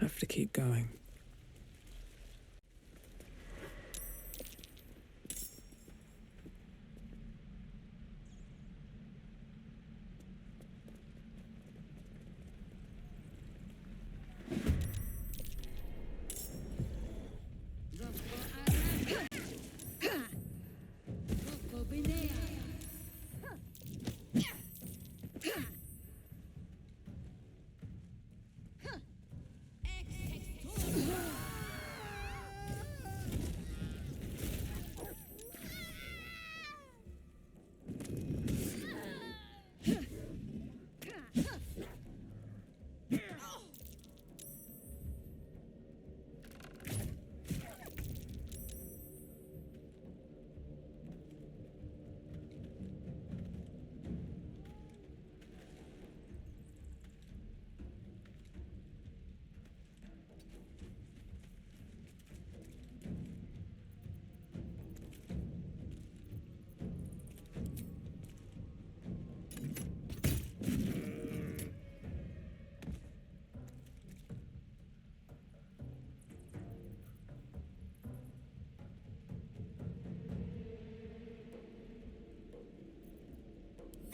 Have to keep going.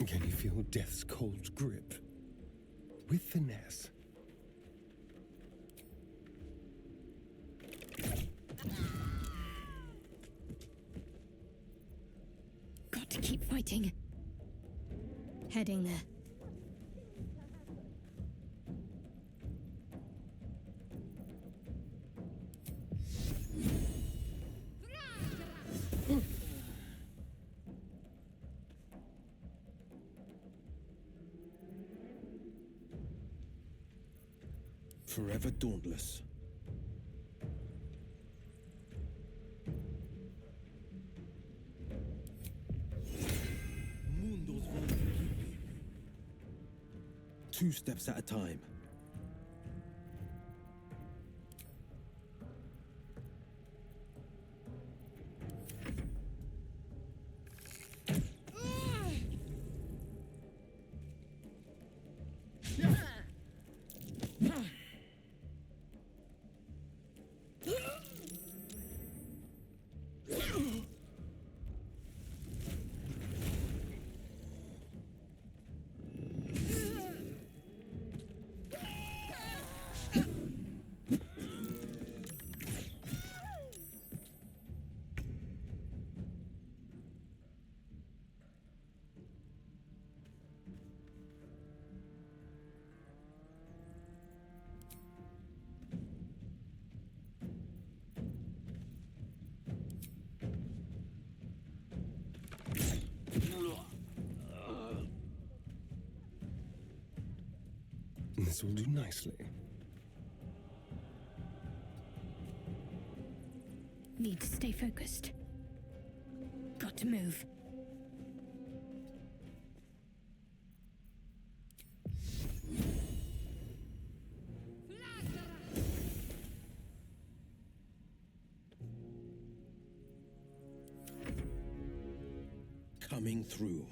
Can you feel death's cold grip? With finesse. Got to keep fighting. Heading there. Forever dauntless. Mundos vulnerability. 2 steps at a time. This will do nicely. Need to stay focused. Got to move. Coming through.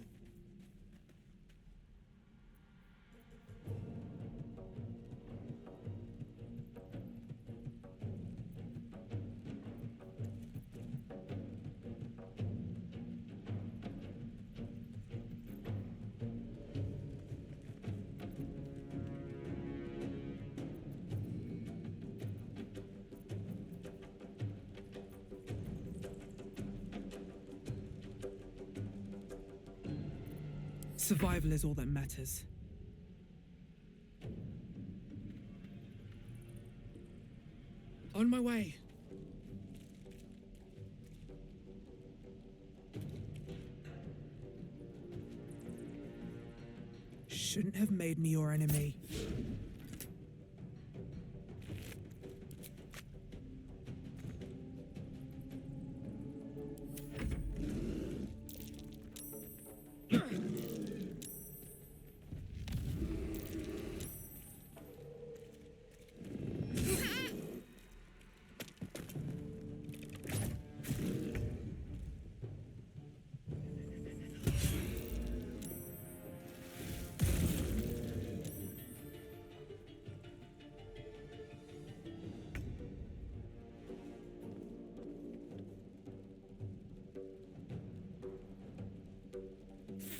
Survival is all that matters. On my way. Shouldn't have made me your enemy.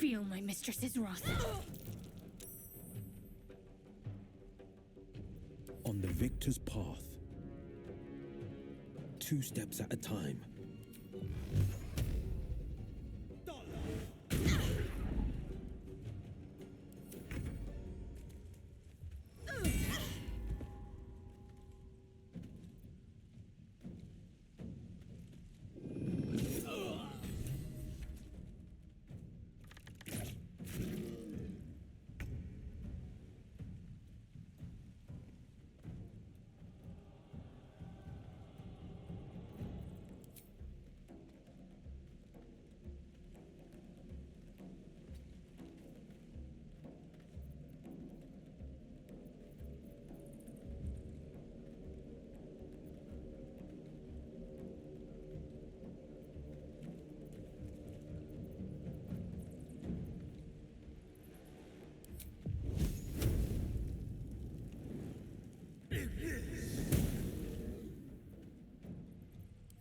Feel my mistress's wrath. On the victor's path. 2 steps at a time.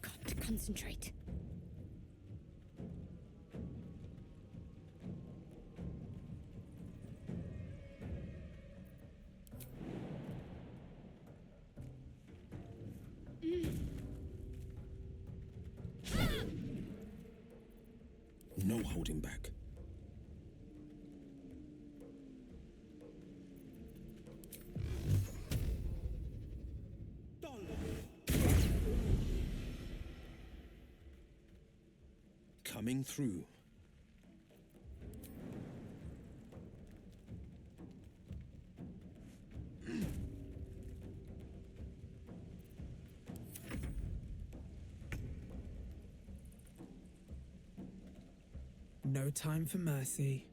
Got to concentrate. No holding back. Coming through. No time for mercy.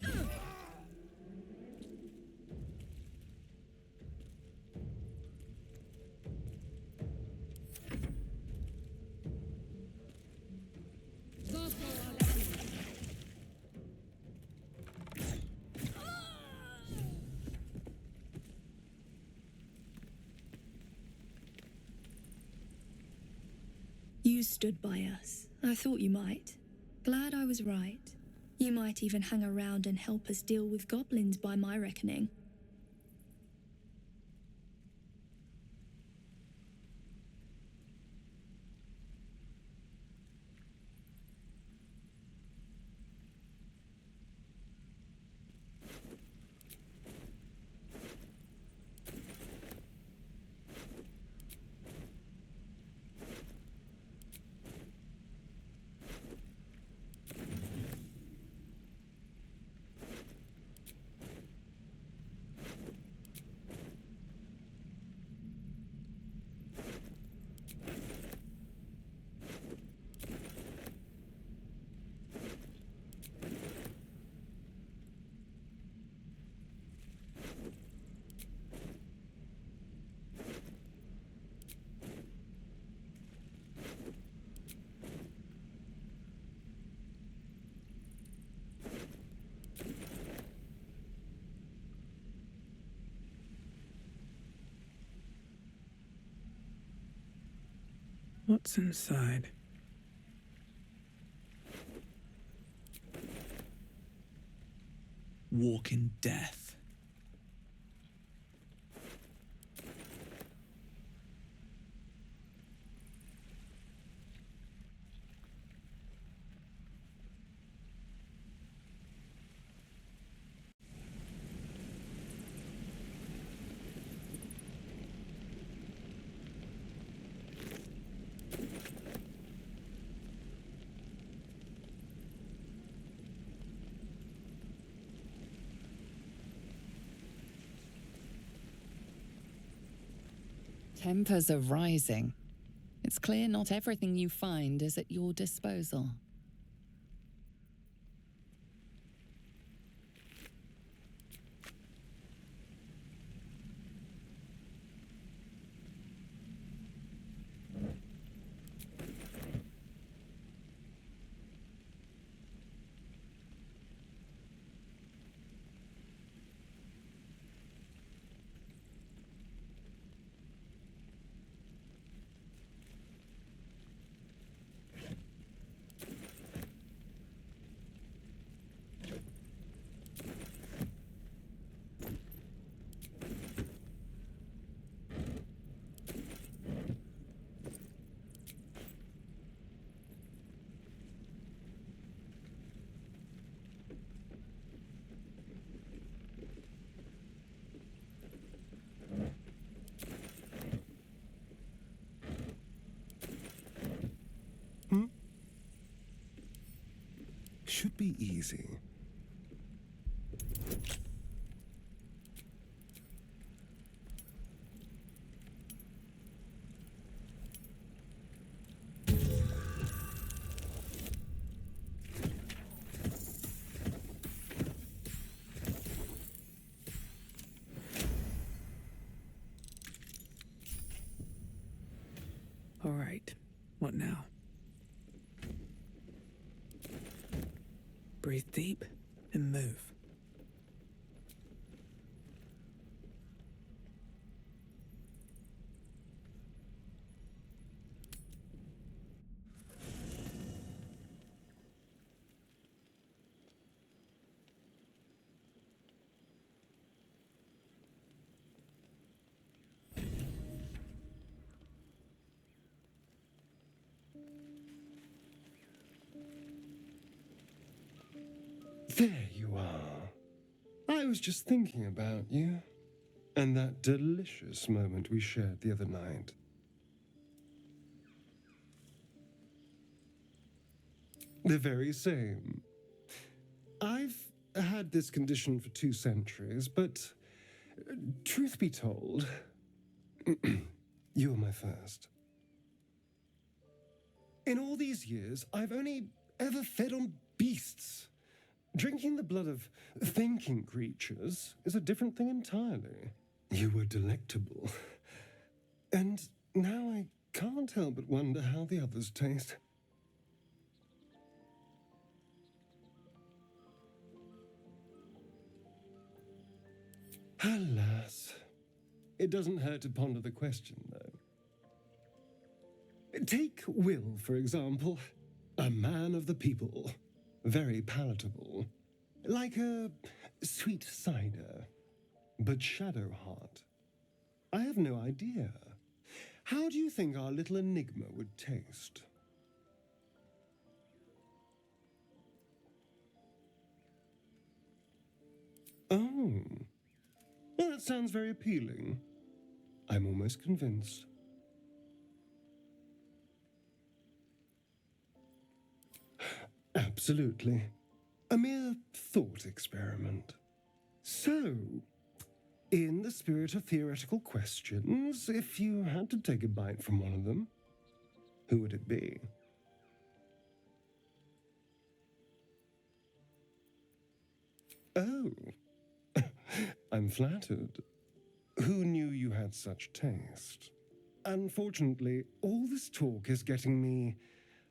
You stood by us. I thought you might. Glad I was right. You might even hang around and help us deal with goblins by my reckoning. What's inside? Walk in death. Tempers are rising. It's clear not everything you find is at your disposal. should be easy. All right, what now? Breathe deep and move. There you are. I was just thinking about you and that delicious moment we shared the other night. The very same. I've had this condition for 2 centuries, but truth be told, you were my first. In all these years, I've only ever fed on beasts. Drinking the blood of thinking creatures is a different thing entirely. You were delectable. And now I can't help but wonder how the others taste. Alas, it doesn't hurt to ponder the question, though. Take Will, for example. A man of the people. Very palatable. Like a sweet cider. But Shadowheart. I have no idea. How do you think our little enigma would taste? Oh. Well, that sounds very appealing. I'm almost convinced. Absolutely. A mere thought experiment. So, in the spirit of theoretical questions, if you had to take a bite from one of them, who would it be? Oh, I'm flattered. Who knew you had such taste? Unfortunately, all this talk is getting me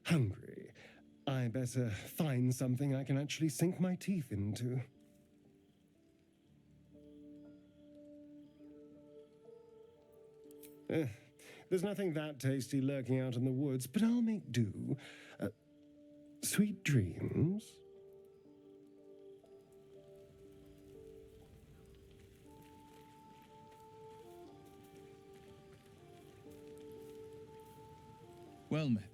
hungry. I better find something I can actually sink my teeth into. There's nothing that tasty lurking out in the woods, but I'll make do. Sweet dreams. Well met.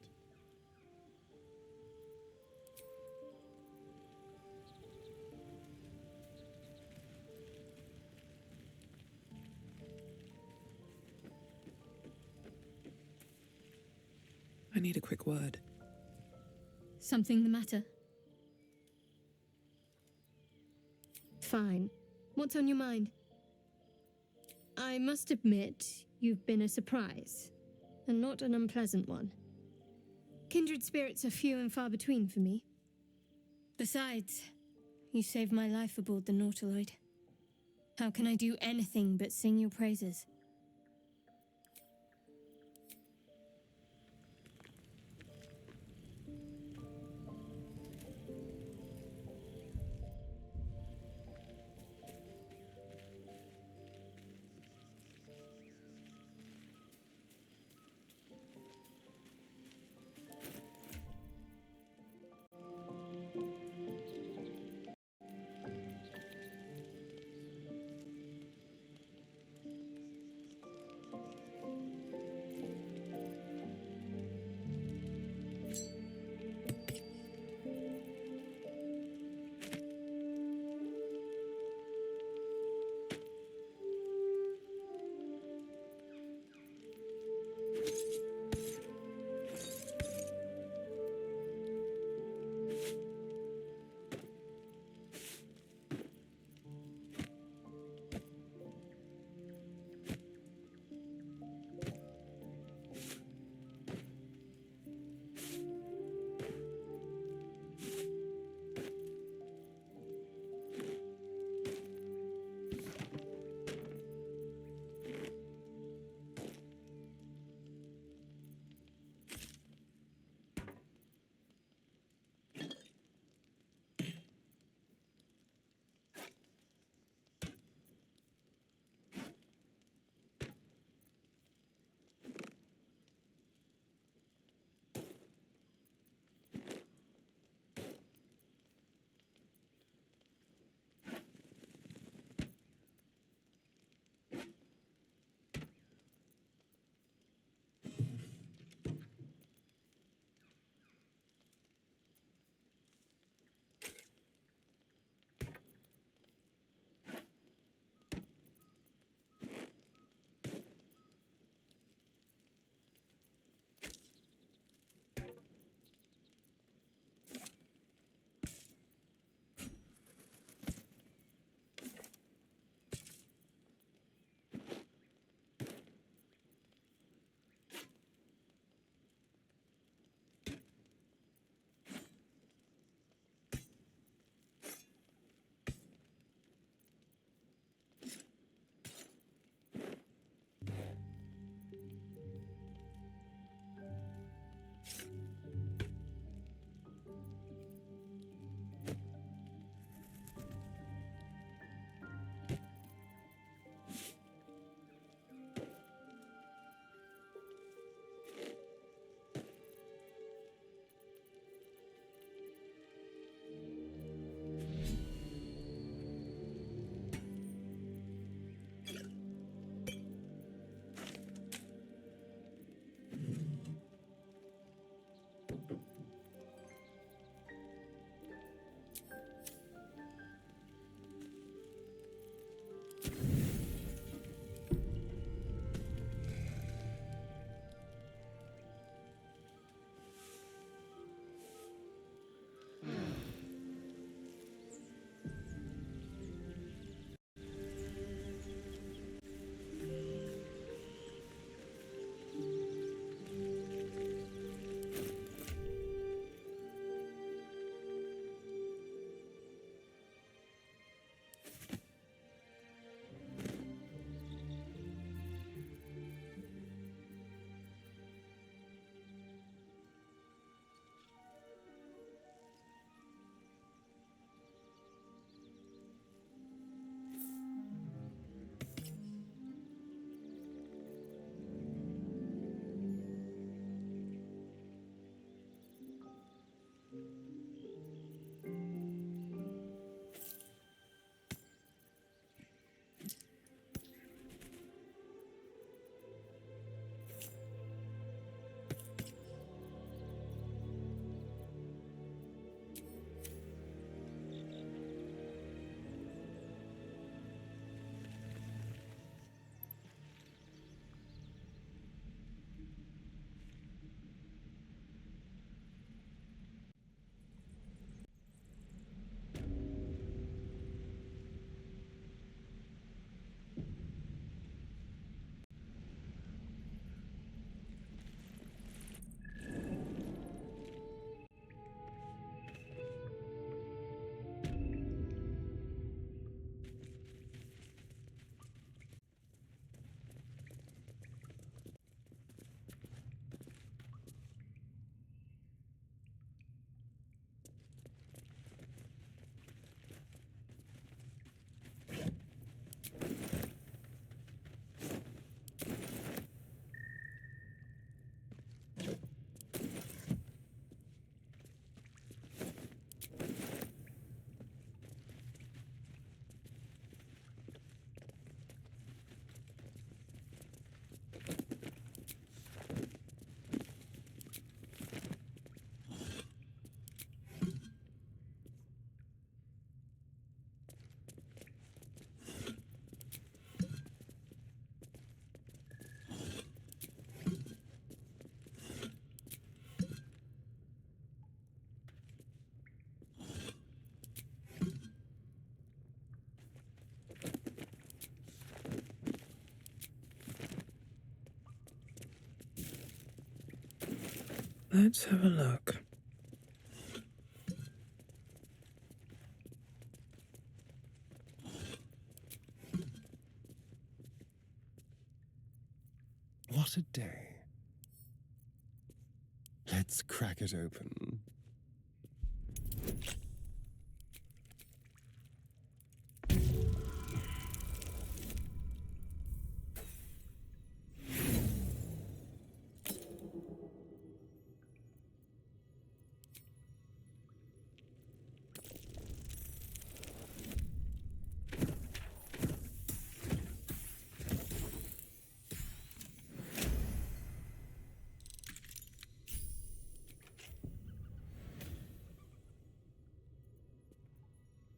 I need a quick word. Something the matter? Fine. What's on your mind? I must admit, you've been a surprise, and not an unpleasant one. Kindred spirits are few and far between for me. Besides, you saved my life aboard the Nautiloid. How can I do anything but sing your praises? Let's have a look. What a day. Let's crack it open.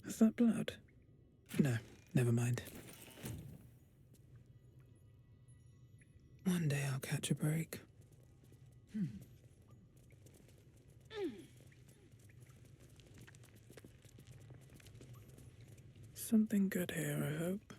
Is that blood? No, never mind. One day I'll catch a break. Something good here, I hope.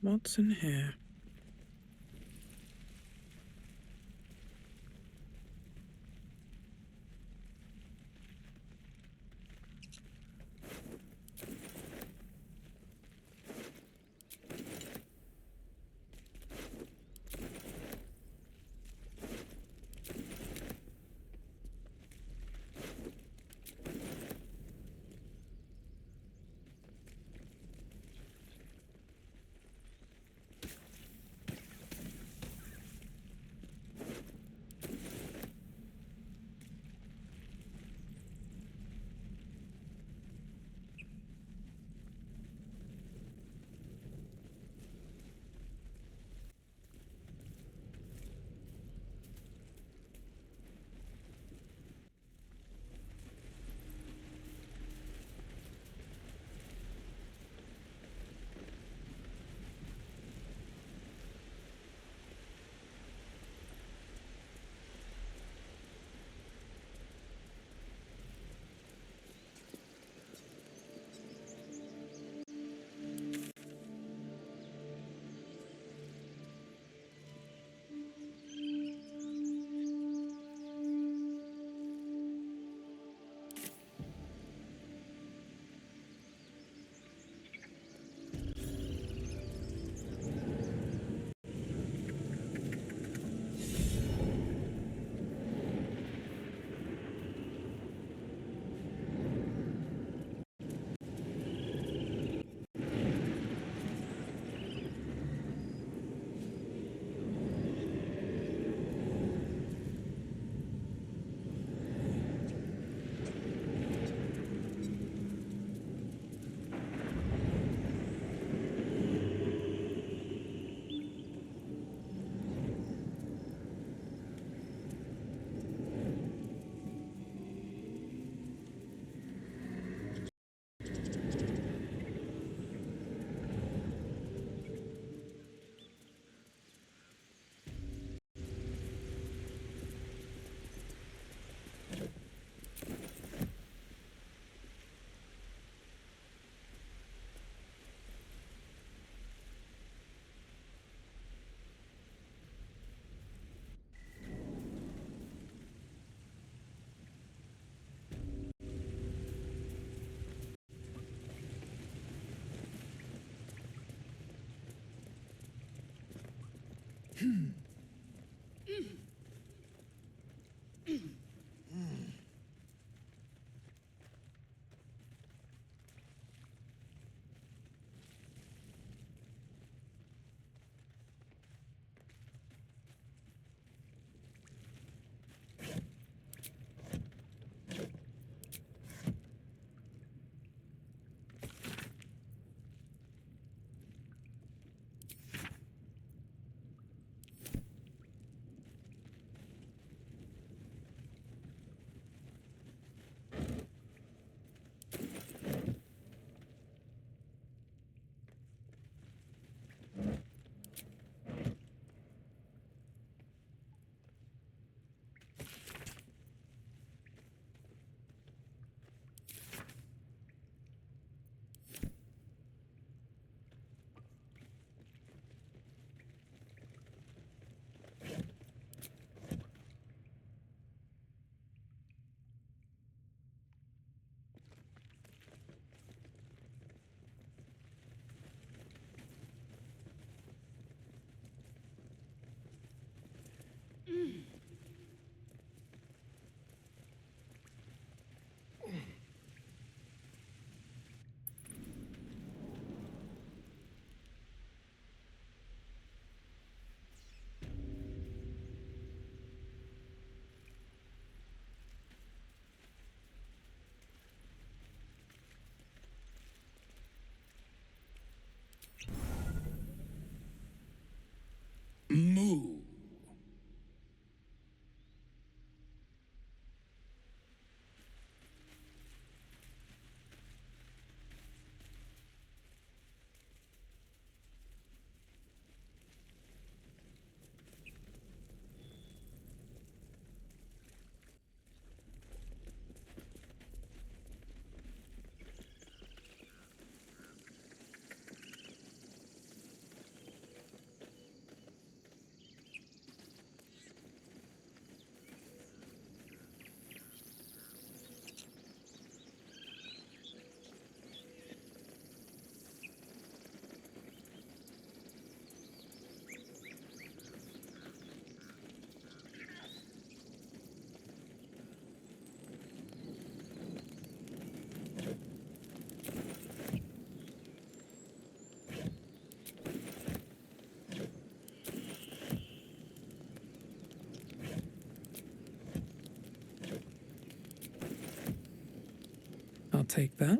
What's in here? Moo. I'll take that.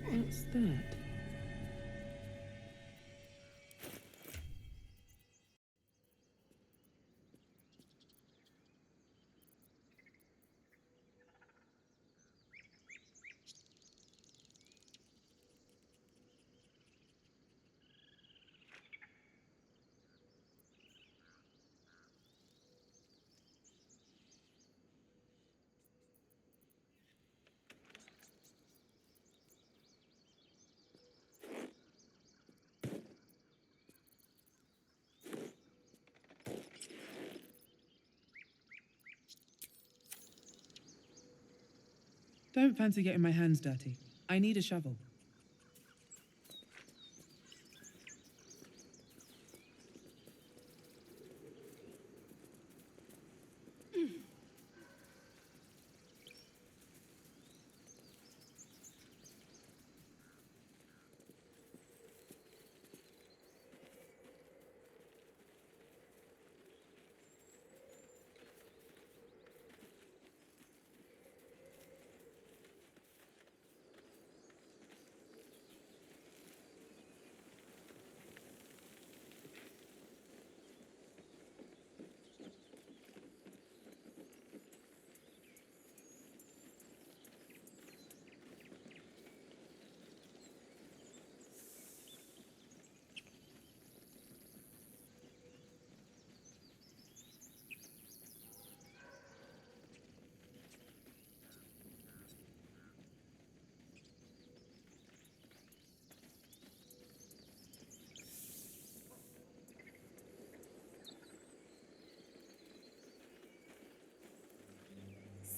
What's that? Don't fancy getting my hands dirty. I need a shovel.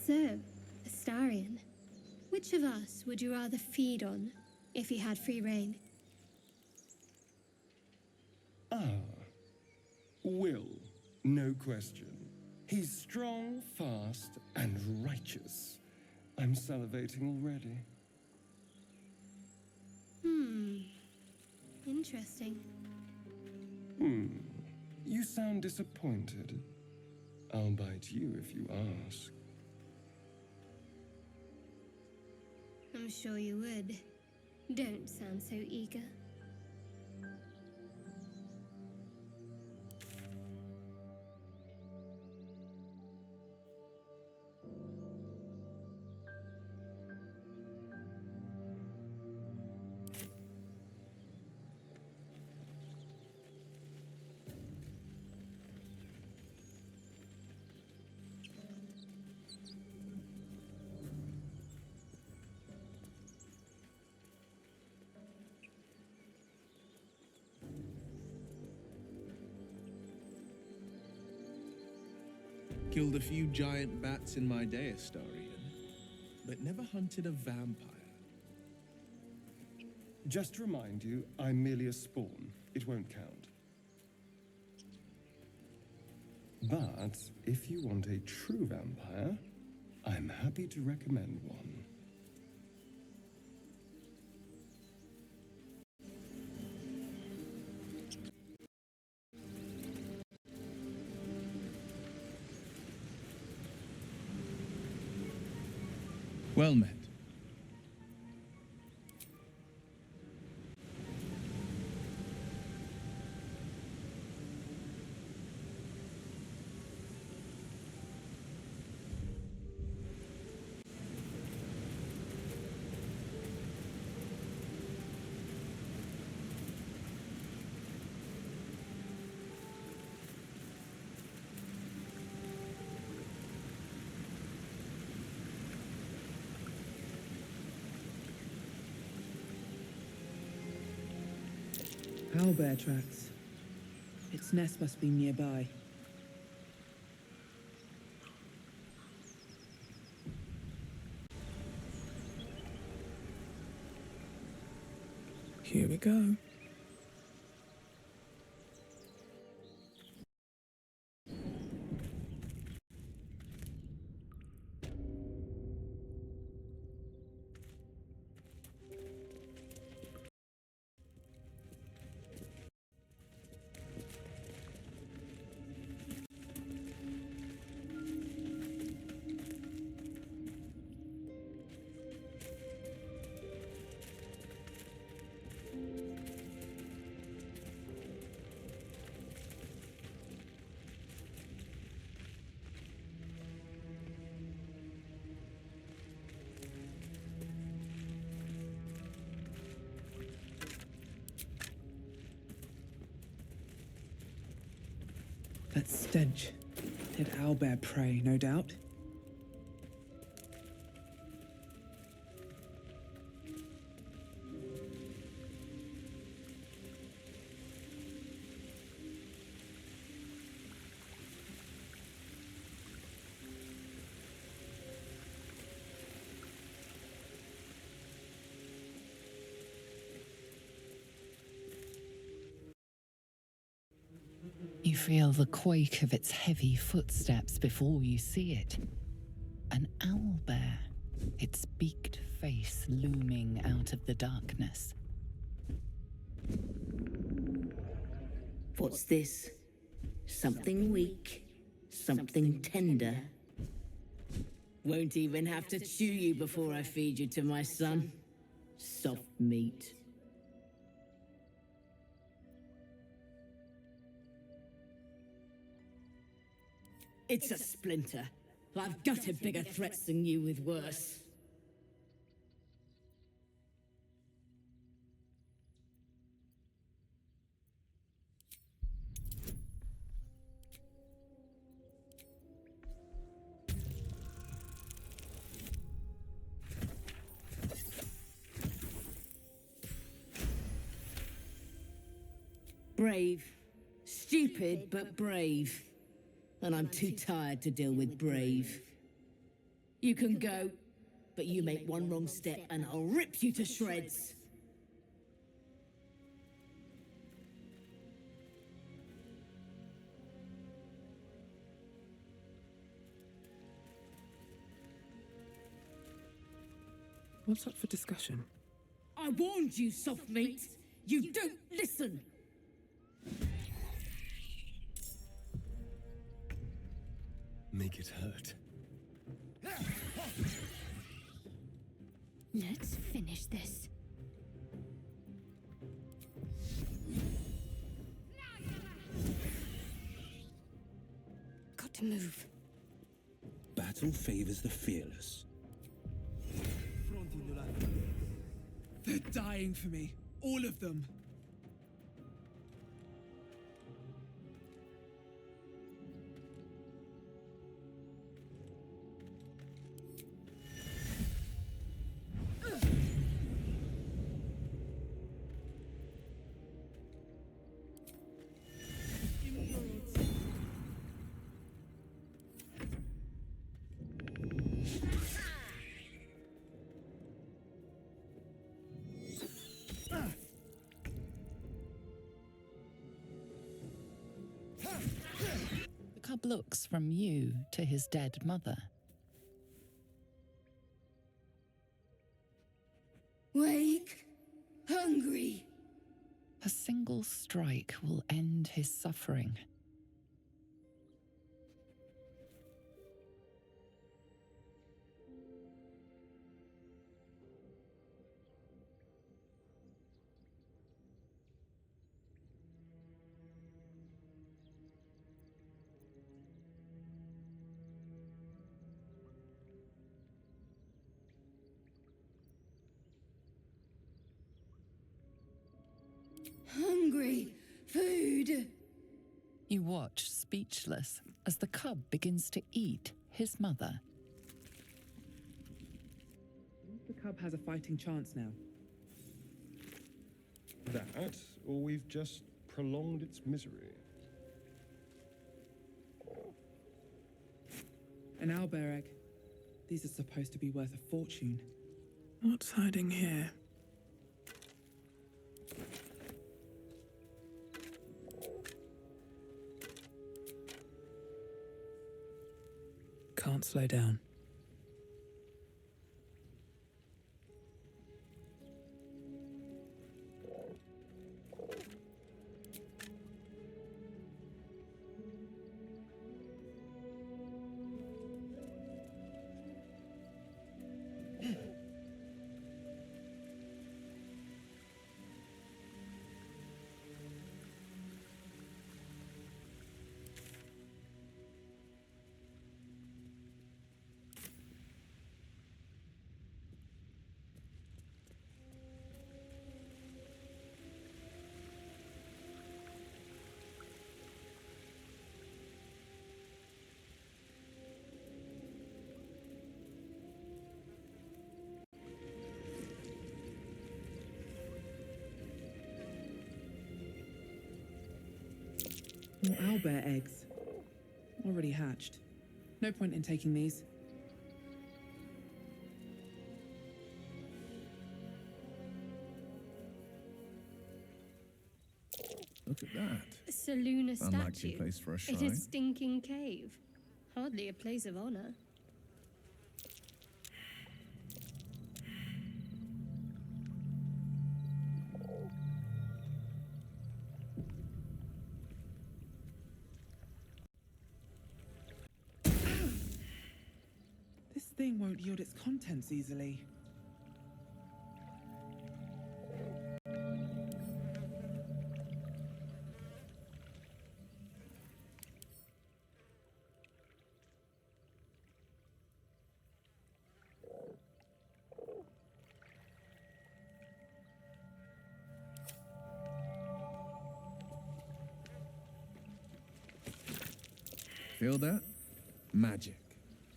So, Astarion, which of us would you rather feed on if you had free reign? Will, no question. He's strong, fast, and righteous. I'm salivating already. Interesting. You sound disappointed. I'll bite you if you ask. I'm sure you would. Don't sound so eager. Killed a few giant bats in my day, Astarion, but never hunted a vampire. Just to remind you, I'm merely a spawn. It won't count. But if you want a true vampire, I'm happy to recommend one. Well met. Owlbear tracks. Its nest must be nearby. Here we go. That stench. Dead owlbear prey, no doubt. You feel the quake of its heavy footsteps before you see it. An owlbear, its beaked face looming out of the darkness. What's this? Something weak, something tender. Won't even have to chew you before I feed you to my son. Soft meat. It's a splinter. I've gutted bigger threats than you with worse. Brave. Stupid, but brave. And I'm too tired to deal with brave. You can go, but you make one wrong step and I'll rip you to shreds. What's up for discussion? I warned you, soft meat. You don't listen. Make it hurt. Let's finish this. Got to move. Battle favors the fearless. They're dying for me. All of them. The cub looks from you to his dead mother. Wake. Hungry. A single strike will end his suffering. Hungry. Food. You watch, speechless, as the cub begins to eat his mother. The cub has a fighting chance now. That, or we've just prolonged its misery. An owlbear egg. These are supposed to be worth a fortune. What's hiding here? Can't slow down. More owlbear eggs. Already hatched. No point in taking these. Look at that. Saluna Unlikely statue. place for a In shrine. a stinking cave. Hardly a place of honor. This thing won't yield its contents easily. Feel that? Magic.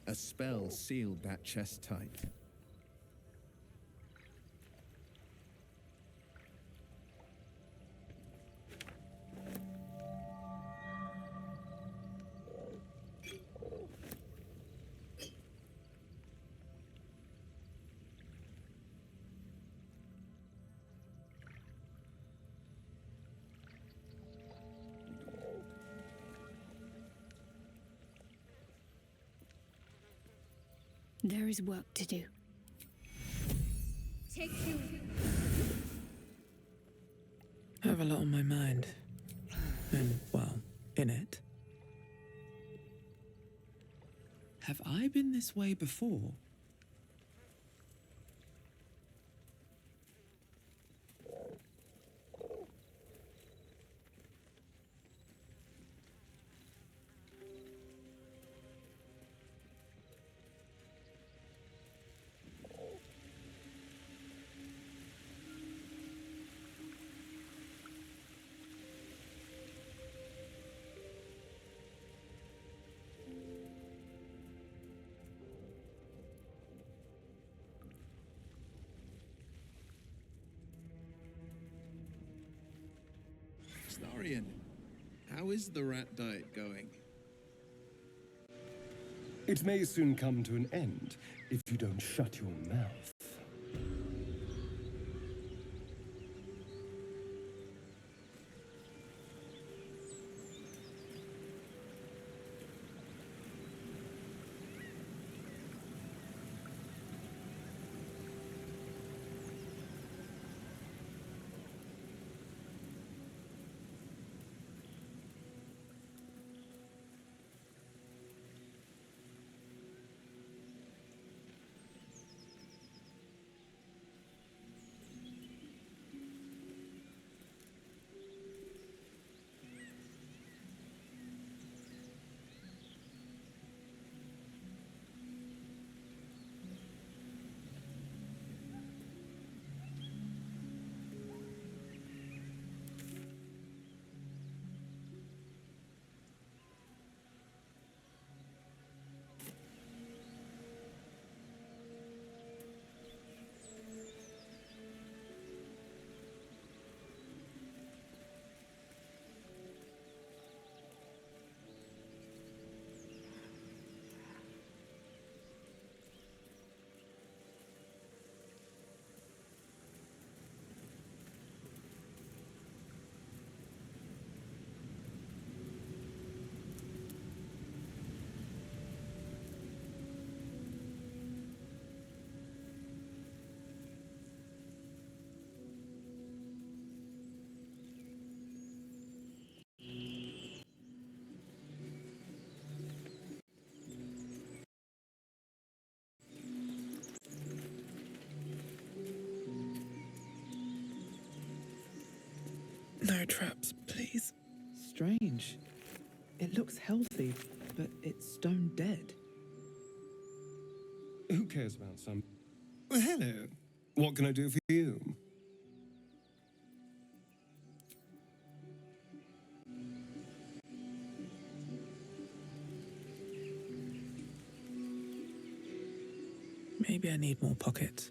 A spell sealed that chest tight. There is work to do. Take you. I have a lot on my mind. And, well, in it. Have I been this way before? Starion, how is the rat diet going? It may soon come to an end if you don't shut your mouth. No traps, please. Strange. It looks healthy, but it's stone dead. Who cares about some? Well, hello. What can I do for you? Maybe I need more pockets.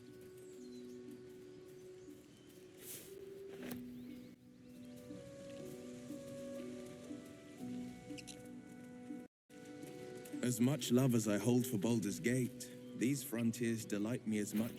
As much love as I hold for Baldur's Gate, these frontiers delight me as much.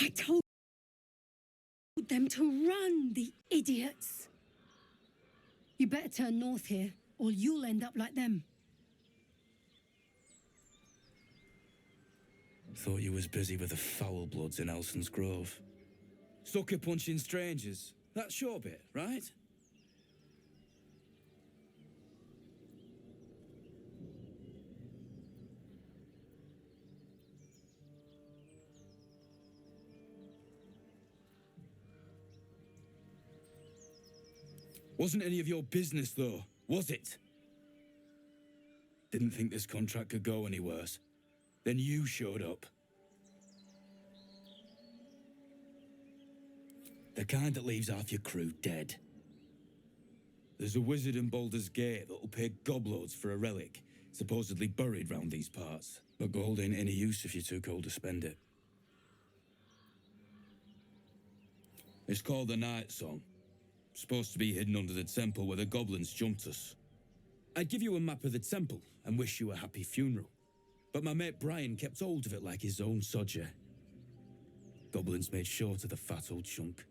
I told them to run, the idiots. You better turn north here, or you'll end up like them. Thought you was busy with the foul bloods in Elson's Grove. Sucker punching strangers. That's your bit, right? Wasn't any of your business, though, was it? Didn't think this contract could go any worse. Then you showed up. The kind that leaves half your crew dead. There's a wizard in Baldur's Gate that'll pay gobloads for a relic, supposedly buried round these parts. But gold ain't any use if you're too cold to spend it. It's called the Night Song. Supposed to be hidden under the temple where the goblins jumped us. I'd give you a map of the temple and wish you a happy funeral. But my mate Brian kept hold of it like his own sodger. Goblins made short of the fat old chunk.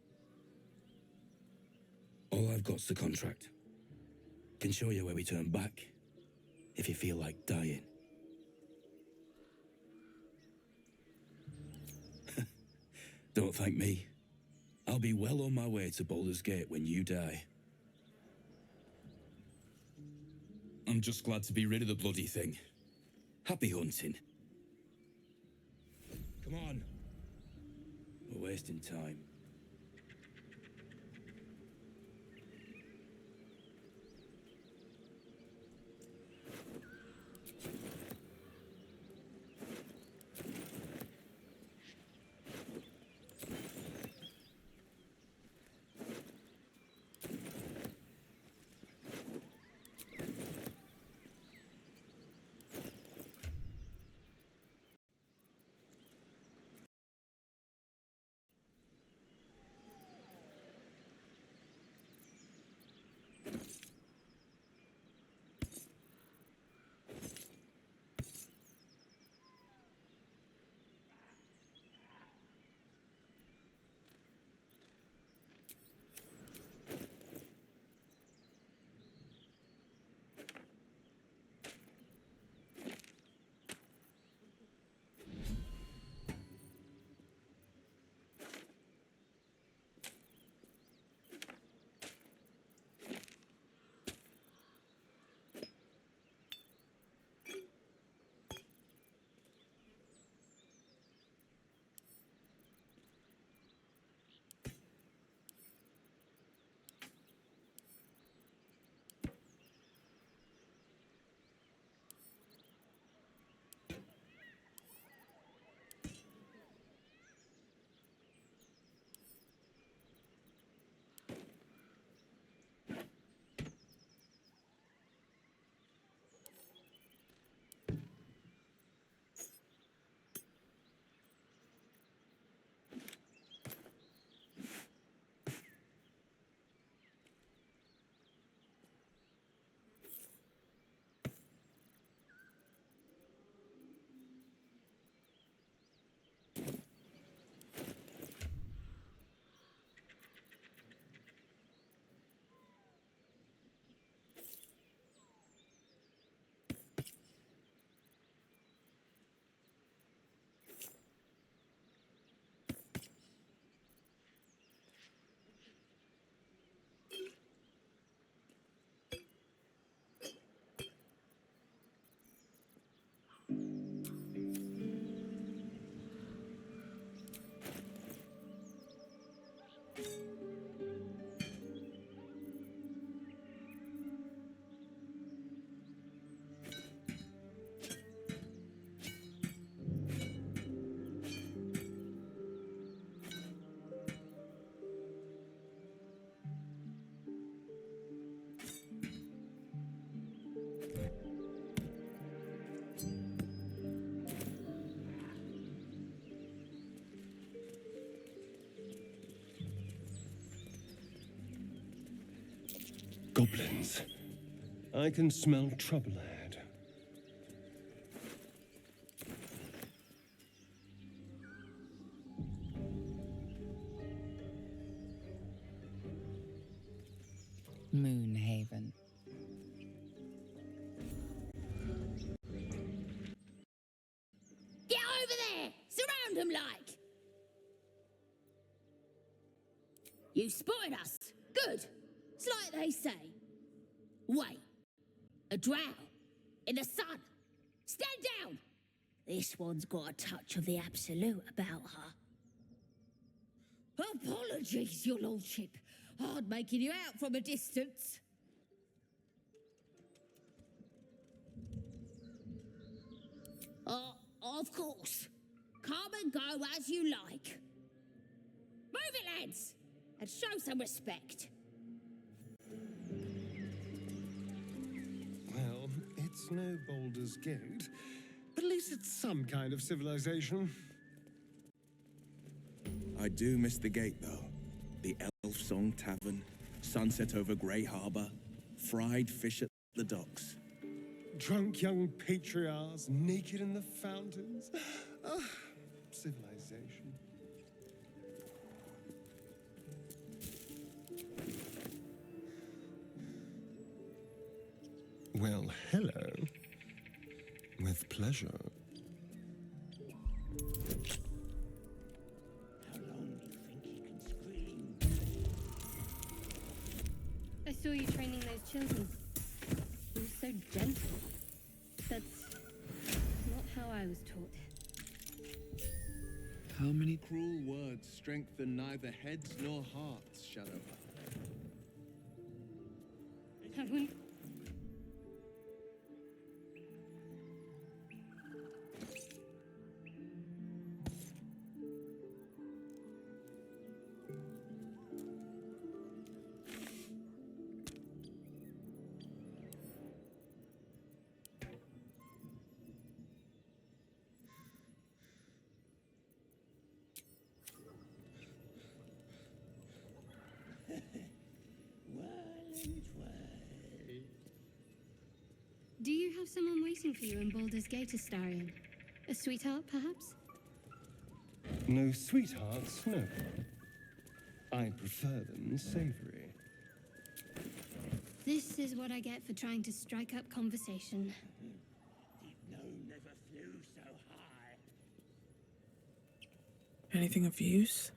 All I've got's the contract. Can show you where we turn back, if you feel like dying. Don't thank me. I'll be well on my way to Baldur's Gate when you die. I'm just glad to be rid of the bloody thing. Happy hunting. Come on. We're wasting time. Goblins. I can smell trouble ahead. Moonhaven. Get over there! Surround them like! You spotted us. Good. It's like they say. Wait. A drow. In the sun. Stand down! This one's got a touch of the absolute about her. Apologies, your lordship. Hard making you out from a distance. Of course. Come and go as you like. Move it, lads, and show some respect. Well, it's no Baldur's Gate, but at least it's some kind of civilization. I do miss the gate, though. The Elf Song Tavern, sunset over Grey Harbour, fried fish at the docks. Drunk young patriarchs, naked in the fountains. Ah, civilization. Well, hello. With pleasure. How long do you think he can scream? I saw you training those children. You were so gentle. That's not how I was taught. How many Cruel words strengthen neither heads nor hearts, Shadowheart. I wouldn't. Do you have someone waiting for you in Baldur's Gate, Astarion? A sweetheart, perhaps? No sweethearts, no. I prefer them savory. This is what I get for trying to strike up conversation. No, never flew so high. Anything of use?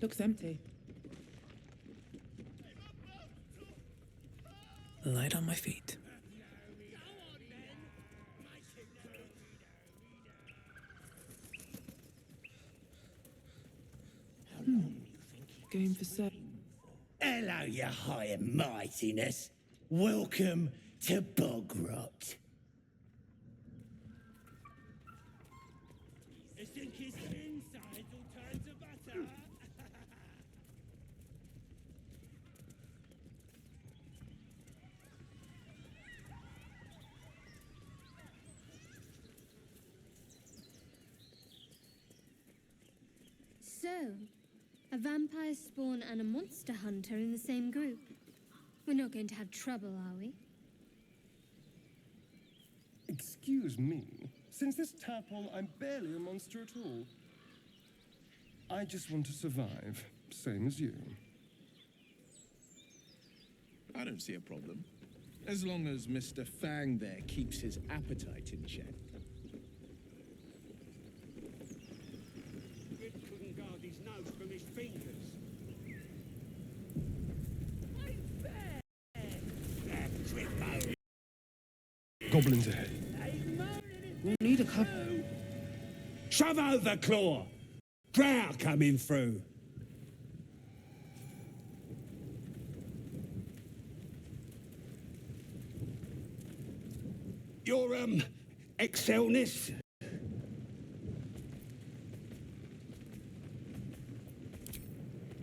Looks empty. Light on my feet. Game for set. Hello, your high mightiness. Welcome to Bogrot. I think his insides will turn to butter. So, a vampire spawn and a monster hunter in the same group. We're not going to have trouble, are we? Excuse me. Since this tadpole, I'm barely a monster at all. I just want to survive, same as you. I don't see a problem. As long as Mr. Fang there keeps his appetite in check. Rip couldn't guard his nose from his fingers. Goblins ahead. We'll need a couple. Shove over, Claw! Drow coming through. Your, excelness?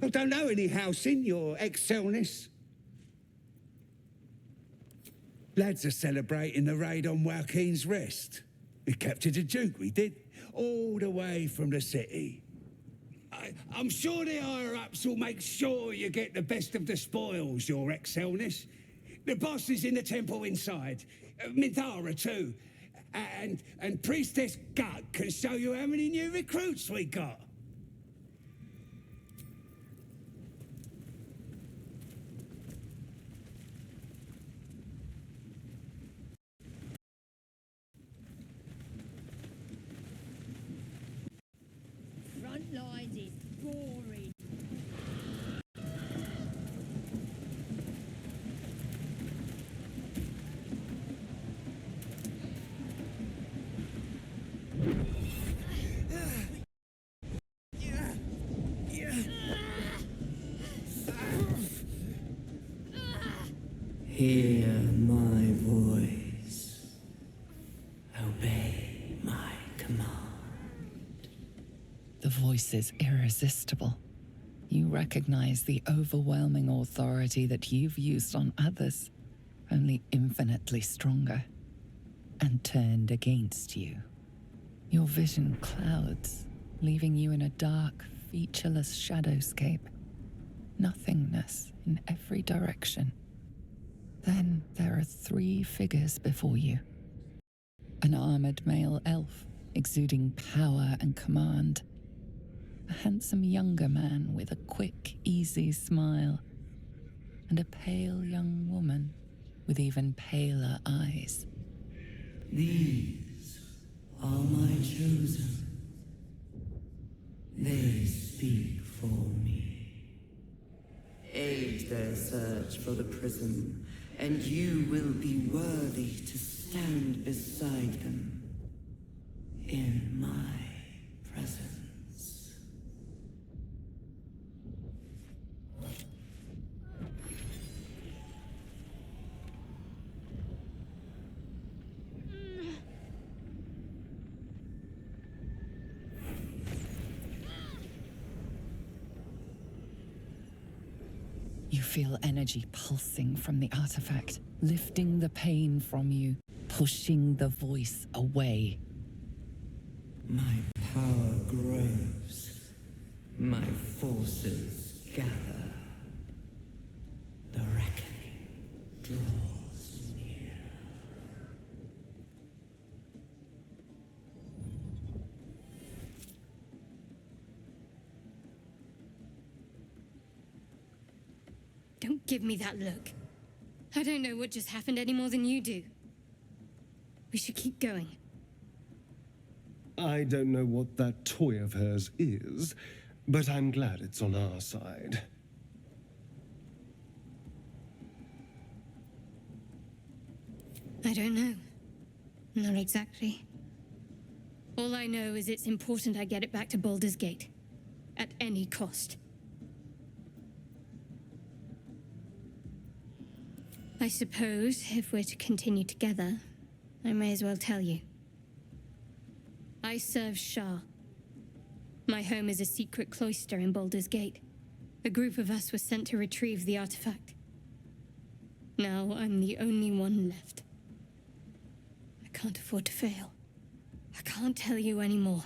I don't know any house in your excelness. Lads are celebrating the raid on Waukeen's Rest. We captured a Duke, we did, all the way from the city. I'm sure the higher-ups will make sure you get the best of the spoils, your excelness. The boss is in the temple inside. Minthara too. And Priestess Gut can show you how many new recruits we got. Front lines is boring. Hear my voice. Obey my command. The voice is irresistible. You recognize the overwhelming authority that you've used on others, only infinitely stronger, and turned against you. Your vision clouds, leaving you in a dark, featureless shadowscape. Nothingness in every direction. Then there are 3 figures before you. An armored male elf, exuding power and command. A handsome younger man with a quick, easy smile. And a pale young woman with even paler eyes. These are my chosen. They speak for me. Aid their search for the prism, and you will be worthy to stand beside them in my presence. You feel energy pulsing from the artifact, lifting the pain from you, pushing the voice away. My power grows. My forces gather. The reckoning draws near. Don't give me that look. I don't know what just happened any more than you do. We should keep going. I don't know what that toy of hers is, but I'm glad it's on our side. I don't know. Not exactly. All I know is it's important I get it back to Baldur's Gate. At any cost. I suppose, if we're to continue together, I may as well tell you. I serve Shah. My home is a secret cloister in Baldur's Gate. A group of us was sent to retrieve the artifact. Now I'm the only one left. I can't afford to fail. I can't tell you anymore.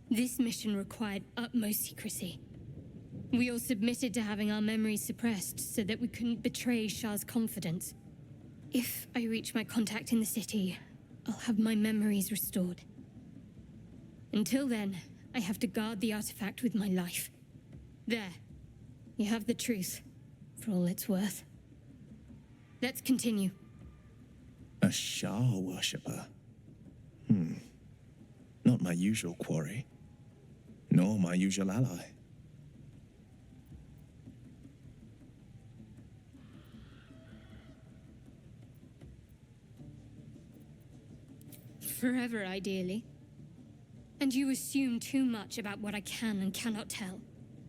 This mission required utmost secrecy. We all submitted to having our memories suppressed so that we couldn't betray Shah's confidence. If I reach my contact in the city, I'll have my memories restored. Until then, I have to guard the artifact with my life. There. You have the truth, for all it's worth. Let's continue. A Shah worshipper? Not my usual quarry, nor my usual ally. Forever, ideally. And you assume too much about what I can and cannot tell.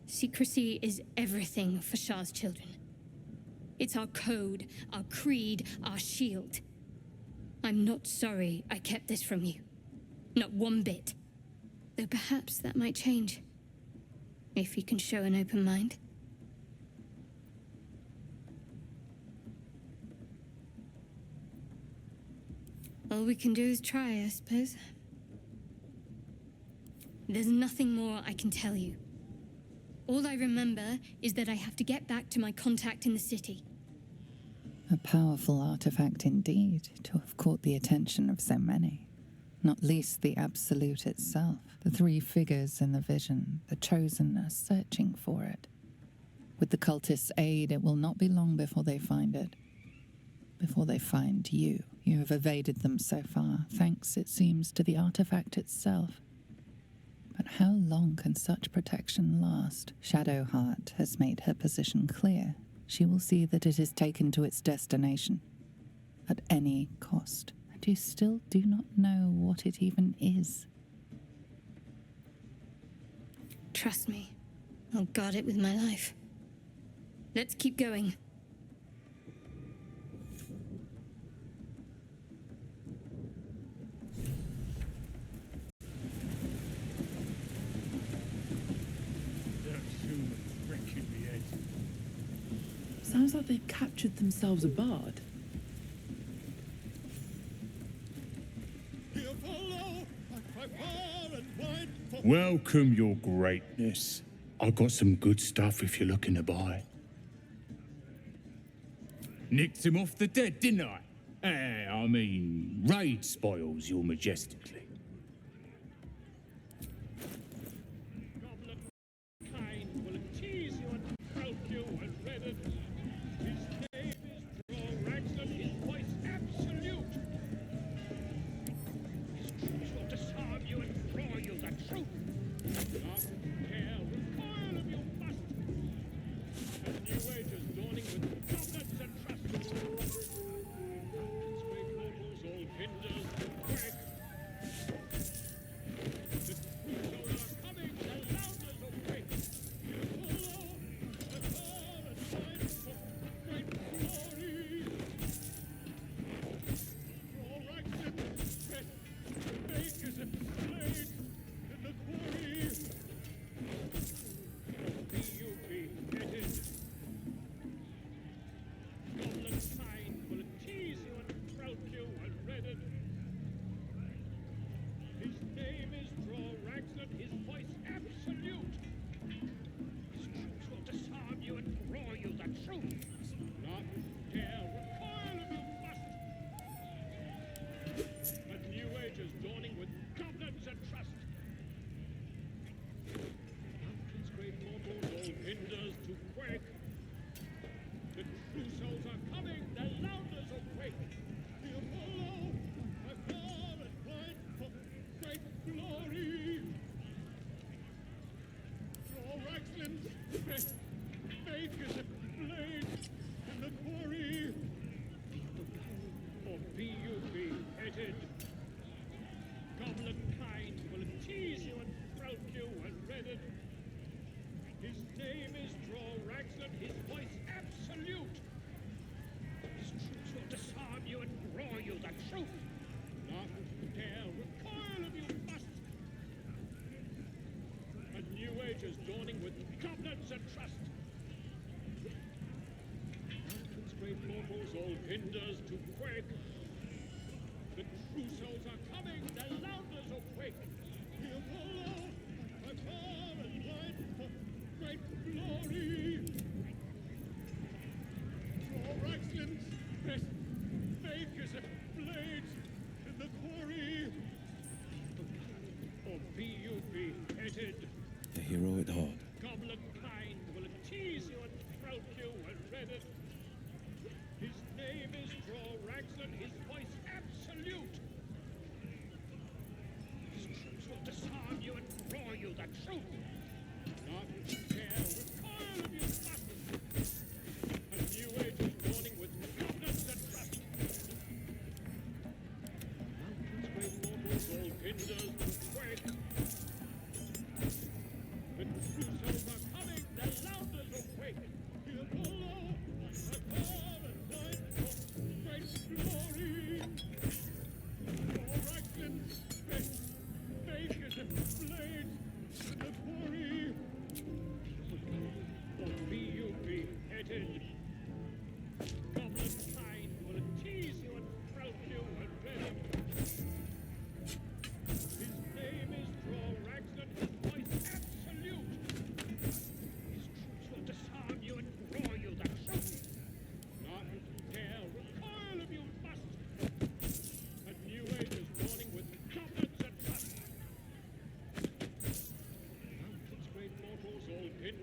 Secrecy is everything for Shah's children. It's our code, our creed, our shield. I'm not sorry I kept this from you. Not one bit. Though perhaps that might change. If you can show an open mind. All we can do is try, I suppose. There's nothing more I can tell you. All I remember is that I have to get back to my contact in the city. A powerful artifact indeed to have caught the attention of so many. Not least the Absolute itself, the three figures in the vision, the Chosen are searching for it. With the cultists' aid, it will not be long before they find it. Before they find you. You have evaded them so far, thanks, it seems, to the artifact itself. But how long can such protection last? Shadowheart has made her position clear. She will see that it is taken to its destination, at any cost. And you still do not know what it even is. Trust me. I'll guard it with my life. Let's keep going. Sounds like they've captured themselves a bard. Welcome, your greatness. I've got some good stuff if you're looking to buy. Nicked him off the dead, didn't I? I mean, raid spoils, your majestically. The hero at heart. Goblin kind will tease you and throat you and redden. His name is Draw his voice absolute. His troops will disarm you and roar you the truth. Not dare recoil of your trust. A new age is dawning with goblins and trust. Mountains, great mortals, all hinders to quake. The crucibles are coming, the louders awake. The Apollo, the power and light for great glory. Your actions, faith is a blade, the quarry. Or be you beheaded. Goblin kind will tease you and throat you and redden. His name is Draw his voice absolute. His troops will disarm you and roar you the truth. Not dare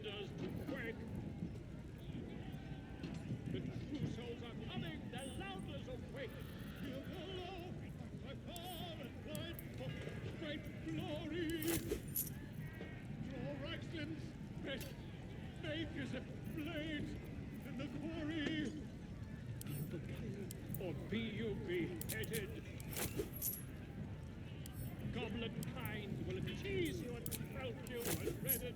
tinders to quake. The true souls are coming, the louders awake. Hear the law, by far and wide, for great glory. Draw Raglan's best, make as a blade in the quarry. Be you beguiled, or be you beheaded. Goblin kind will appease you and melt you unredded.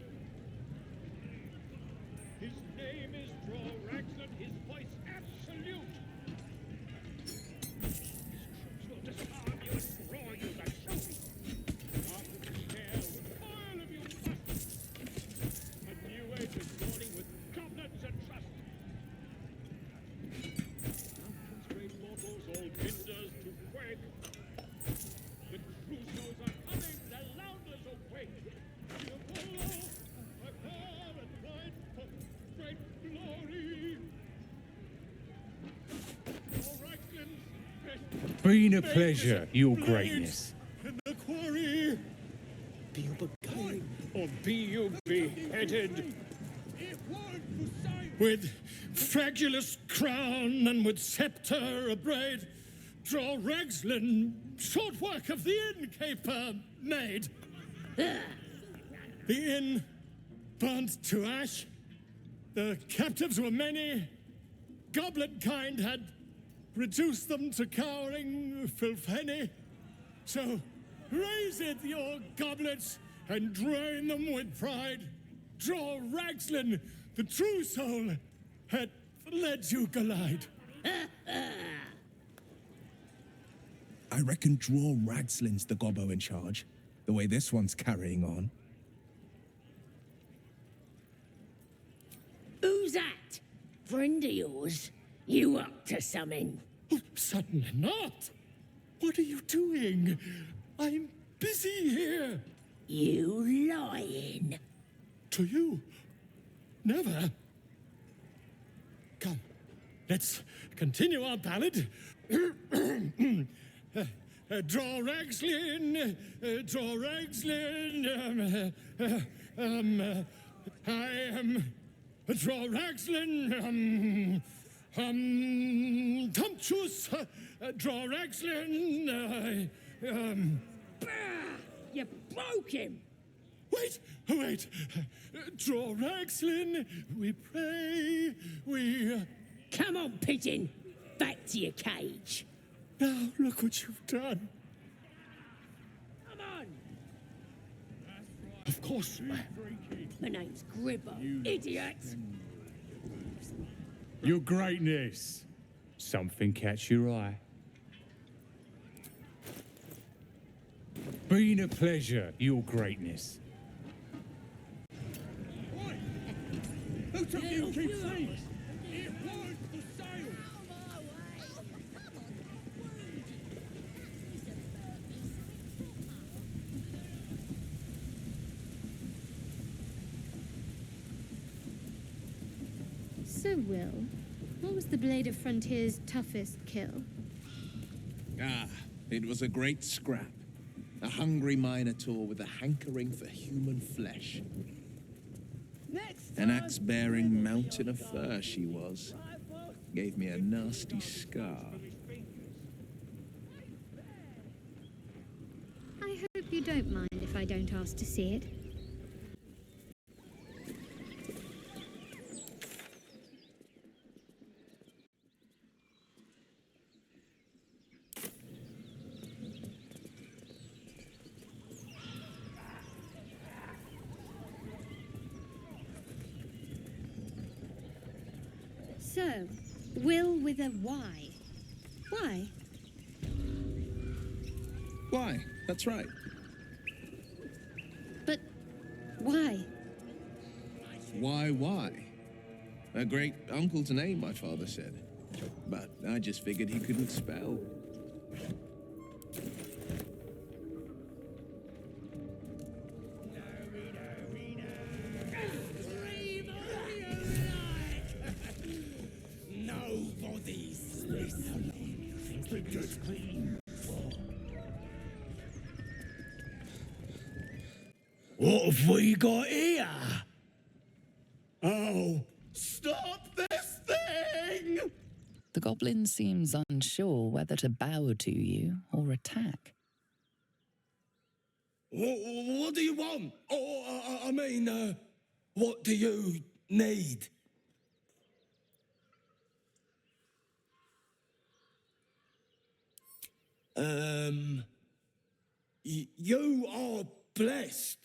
His name is Draw Raglan, his voice absolute. His troops will disarm you and draw you the shoot. After the share with oil of you trust. A new age is dawning with goblins and trust. Mountains, great mortals, all tinders to quake. The crusoes are coming, the louders awake. Hear the law, by far and wide, for great glory. All Raglan's best Been a pleasure, Your Greatness. in the quarry. Be you beguiled, or be you beheaded. With fragulous crown and with sceptre abraid, Draw Raglan short work of the innkeeper made. The inn burnt to ash. The captives were many. Goblin kind had reduced them to cowering filthenny. So raise it, your goblets, and drain them with pride. Draw Raglan, the true soul, had led you glide. I reckon Draw Raglan's the gobbo in charge, the way this one's carrying on. Who's that? Friend of yours? You up to something? Oh, certainly not. What are you doing? I'm busy here. You lying? To you? Never. Come, let's continue our ballad. Draw Raglan, Draw Raglan, I am Draw Raglan, Tumptuous, Draw Raglan, You broke him! Wait, Draw Raglan, we pray, we... Come on, pigeon! Back to your cage! Now, look what you've done. Come on! Of course, My name's Gribbo, idiot! Your Greatness. Something catch your eye. Been a pleasure, Your Greatness. Who took you keep safe? It was for sale. So, Will, what was the Blade of Frontier's toughest kill? Ah, it was a great scrap. A hungry minotaur with a hankering for human flesh. An axe-bearing mountain of fur she was. Gave me a nasty scar. I hope you don't mind if I don't ask to see it. So, Will with a Y. Why? Why? That's right. But why? Why? A great uncle's name, my father said. But I just figured he couldn't spell. Nobody's listening. Keep it clean. What have we got here? Oh, stop this thing! The goblin seems unsure whether to bow to you or attack. What do you want? Oh, I mean, what do you need? You are blessed,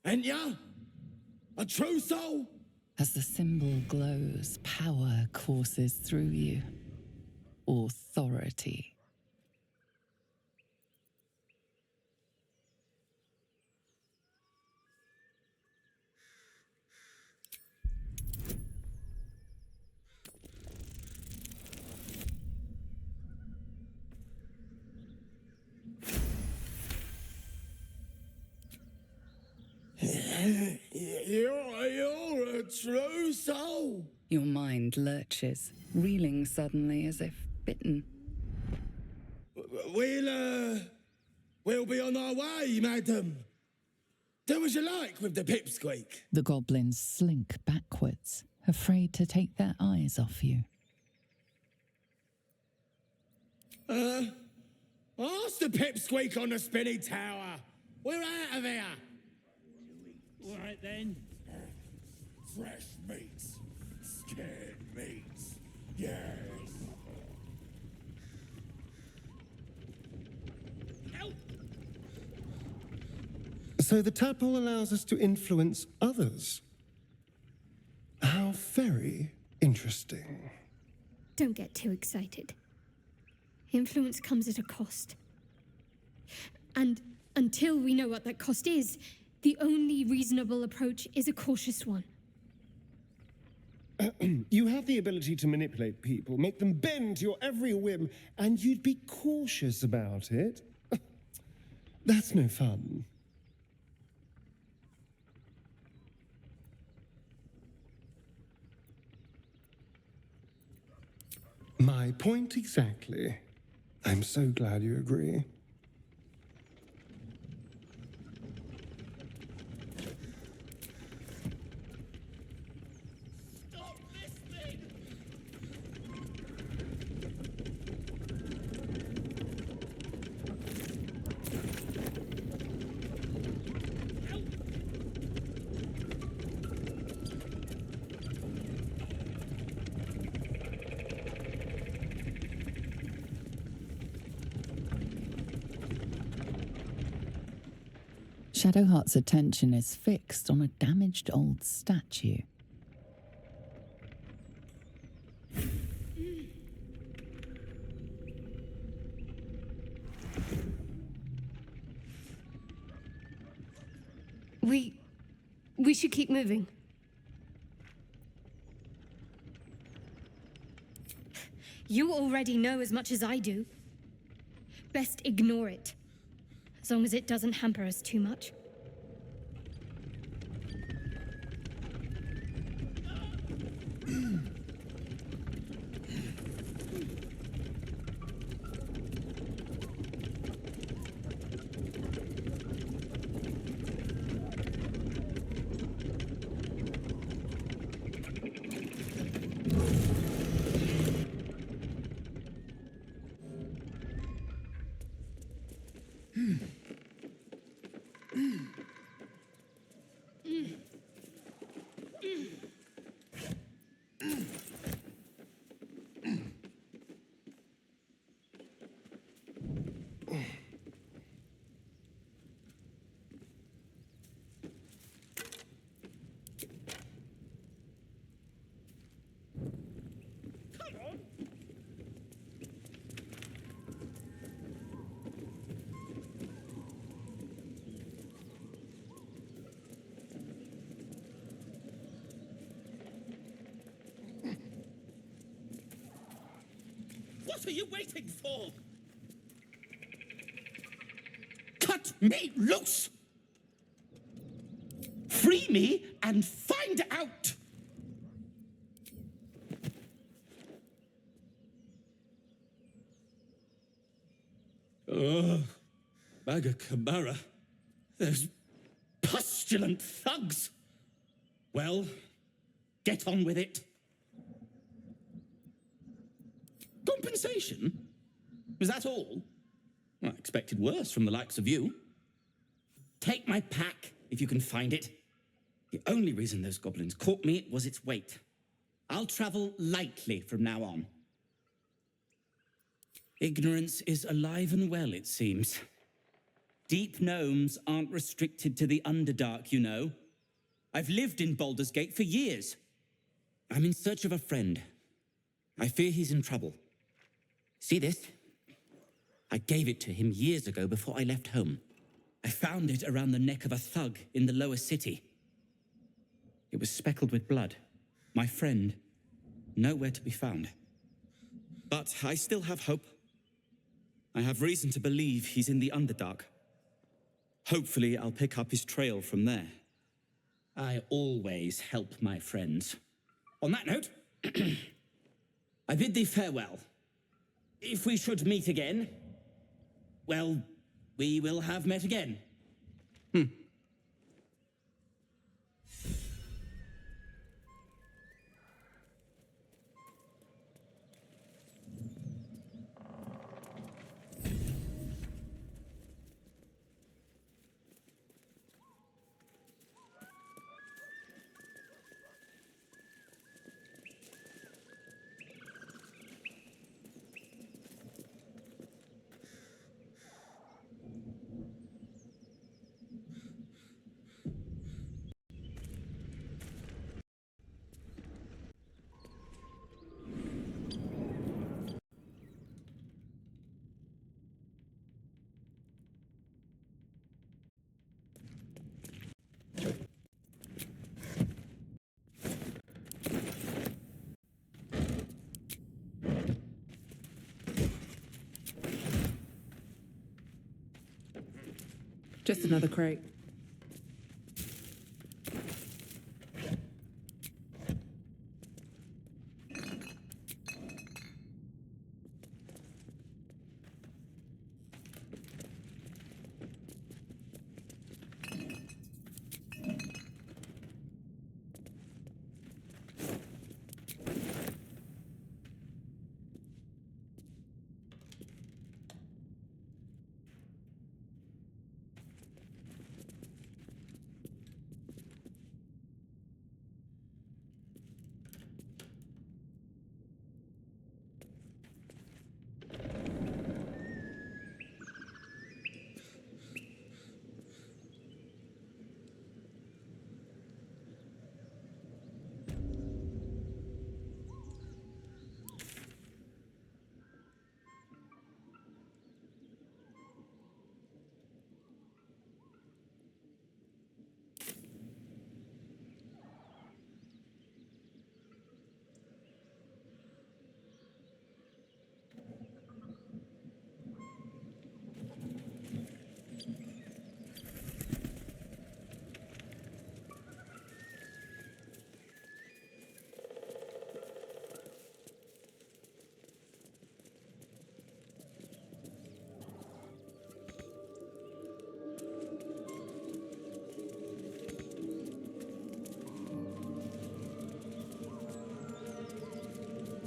ain't ya? A true soul? As the symbol glows, power courses through you. Authority. You're a true soul. Your mind lurches, reeling suddenly as if bitten. We'll be on our way, madam. Do as you like with the pipsqueak. The goblins slink backwards, afraid to take their eyes off you. Ask the pipsqueak on the spinny tower. We're out of here. All right then. Fresh meats. Scared meats. Yes. Help! So the tadpole allows us to influence others. How very interesting. Don't get too excited. Influence comes at a cost. And until we know what that cost is, the only reasonable approach is a cautious one. You have the ability to manipulate people, make them bend to your every whim, and you'd be cautious about it. That's no fun. My point exactly. I'm so glad you agree. Stop this thing! Help! Shadowheart's attention is fixed on a damaged old statue. We should keep moving. You already know as much as I do. Best ignore it. As long as it doesn't hamper us too much. What are you waiting for? Cut me loose! Free me and find out! Maga Kamara. Those pustulant thugs. Well, Get on with it. Compensation? Was that all? Well, I expected worse from the likes of you. Take my pack, if you can find it. The only reason those goblins caught me was its weight. I'll travel lightly from now on. Ignorance is alive and well, it seems. Deep gnomes aren't restricted to the Underdark, you know. I've lived in Baldur's Gate for years. I'm in search of a friend. I fear he's in trouble. See this? I gave it to him years ago before I left home. I found it around the neck of a thug in the lower city. It was speckled with blood. My friend, nowhere to be found. But I still have hope. I have reason to believe he's in the Underdark. Hopefully, I'll pick up his trail from there. I always help my friends. On that note, I bid thee farewell. If we should meet again, well, we will have met again. Just another crate.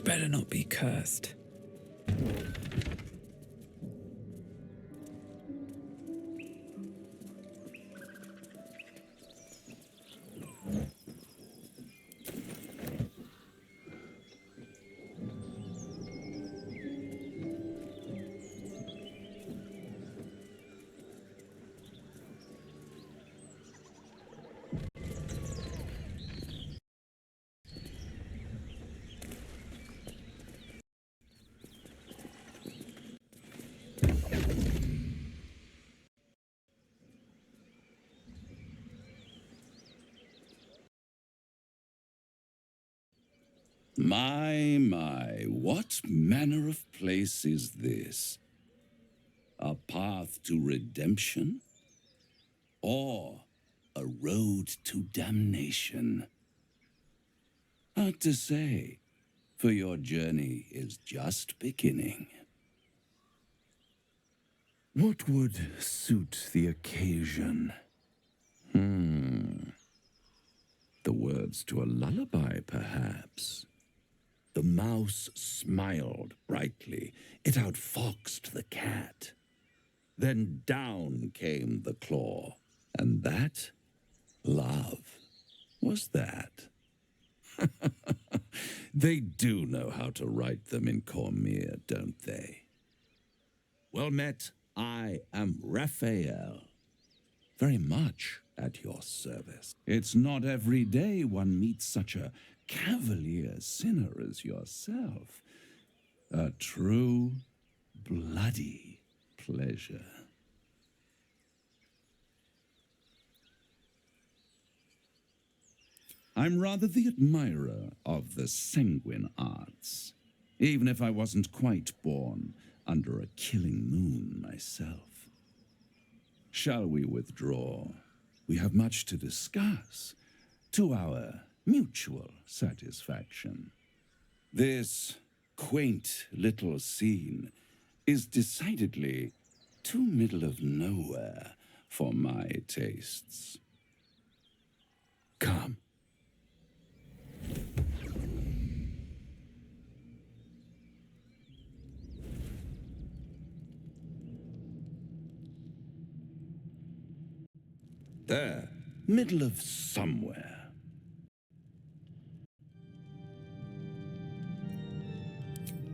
Better not be cursed. My, what manner of place is this? A path to redemption? Or a road to damnation? Hard to say, for your journey is just beginning. What would suit the occasion? The word words to a lullaby, perhaps. The mouse smiled brightly. It outfoxed the cat. Then down came the claw. And that, love, was that. They do know how to write them in Cormier, don't they? Well met, I am Raphael. Very much at your service. It's not every day one meets such a cavalier sinner as yourself. A true, bloody pleasure. I'm rather the admirer of the sanguine arts, even if I wasn't quite born under a killing moon myself. Shall we withdraw? We have much to discuss, to our mutual satisfaction. This quaint little scene is decidedly too middle of nowhere for my tastes. Come. There, middle of somewhere.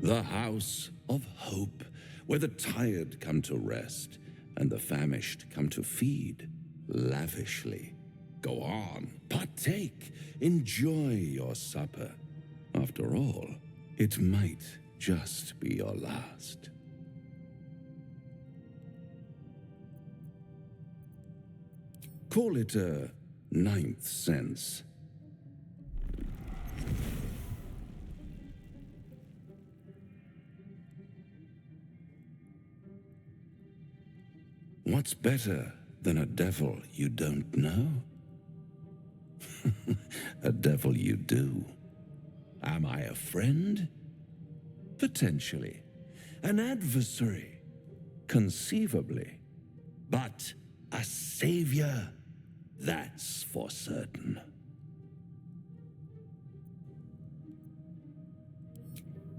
The house of hope, where the tired come to rest and the famished come to feed lavishly. Go on, partake, enjoy your supper. After all, it might just be your last. Call it a ninth sense. What's better than a devil you don't know? A devil you do. Am I a friend? Potentially. An adversary? Conceivably. But a savior? That's for certain.